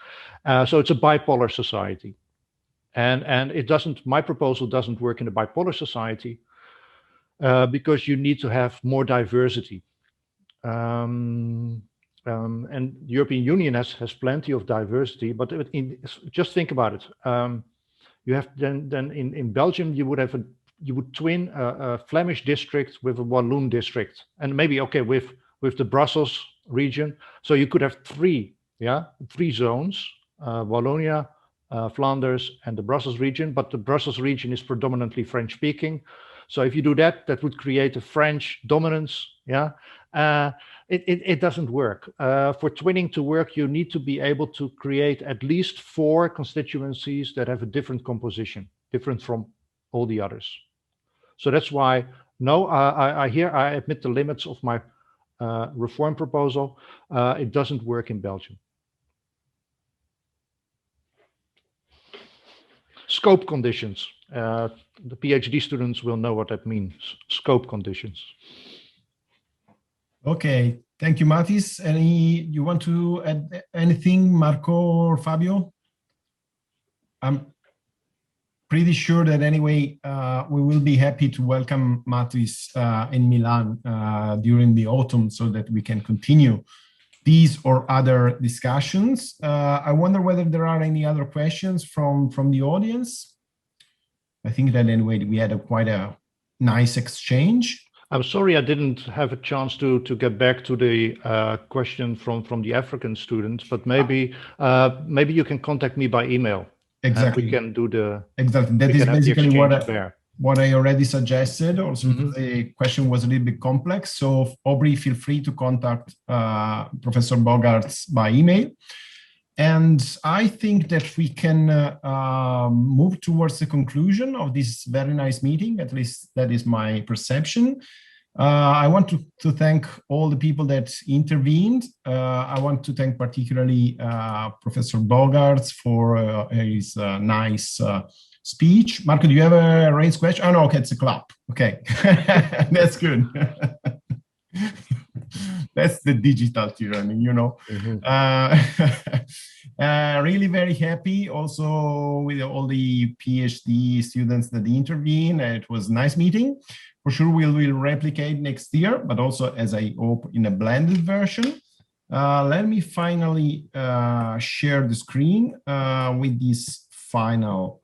Speaker 5: So it's a bipolar society. And it doesn't, my proposal doesn't work in a bipolar society because you need to have more diversity. And the European Union has plenty of diversity, but just think about it. You have then in Belgium you would twin a Flemish district with a Walloon district, and maybe with the Brussels region. So you could have three zones: Wallonia, Flanders, and the Brussels region. But the Brussels region is predominantly French speaking. So if you do that, that would create a French dominance. It doesn't work. For twinning to work, you need to be able to create at least 4 constituencies that have a different composition, different from all the others. So that's why, I admit the limits of my reform proposal. It doesn't work in Belgium. Scope conditions. The PhD students will know what that means. Scope conditions.
Speaker 1: Okay, thank you, Mathis. You want to add anything, Marco or Fabio? I'm pretty sure that anyway, we will be happy to welcome Mathis in Milan during the autumn so that we can continue these or other discussions. I wonder whether there are any other questions from the audience. I think that anyway, we had quite a nice exchange.
Speaker 5: I'm sorry I didn't have a chance to get back to the question from the African students, but maybe you can contact me by email.
Speaker 1: Exactly.
Speaker 5: We can do the
Speaker 1: exactly. That is basically what I already suggested. Also, the question was a little bit complex. So Aubrey, feel free to contact Professor Bogaerts by email. And I think that we can move towards the conclusion of this very nice meeting. At least that is my perception. I want to thank all the people that intervened. I want to thank particularly Professor Bogaerts for his nice speech. Marco, do you have a raised question? Oh, no, okay, it's a clap. Okay, that's good. That's the digital tyranny, you know. Really very happy also with all the PhD students that intervened. It was a nice meeting. For sure, we will replicate next year, but also, as I hope, in a blended version. Let me finally share the screen with this final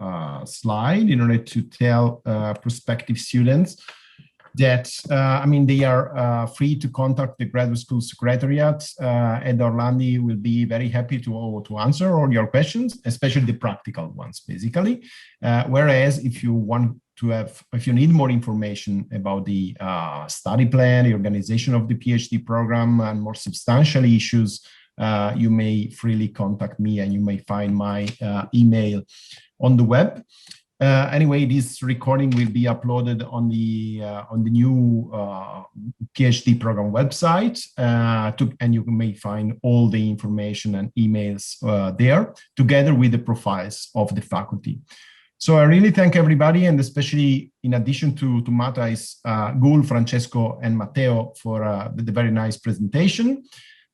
Speaker 1: slide in order to tell prospective students that, I mean, they are free to contact the graduate school secretariat. Ed Orlandi will be very happy to answer all your questions, especially the practical ones, basically. Whereas if you want to if you need more information about the study plan, the organization of the PhD program, and more substantial issues, you may freely contact me, and you may find my email on the web. Anyway, this recording will be uploaded on the new PhD program website, and you may find all the information and emails there, together with the profiles of the faculty. So I really thank everybody, and especially in addition to Matthijs, Gul, Francesco, and Matteo for the very nice presentation.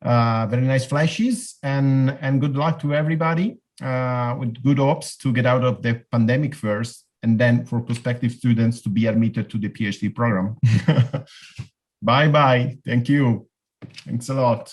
Speaker 1: very nice flashes, and good luck to everybody with good hopes to get out of the pandemic first, and then for prospective students to be admitted to the PhD program. Bye-bye. Thank you. Thanks a lot.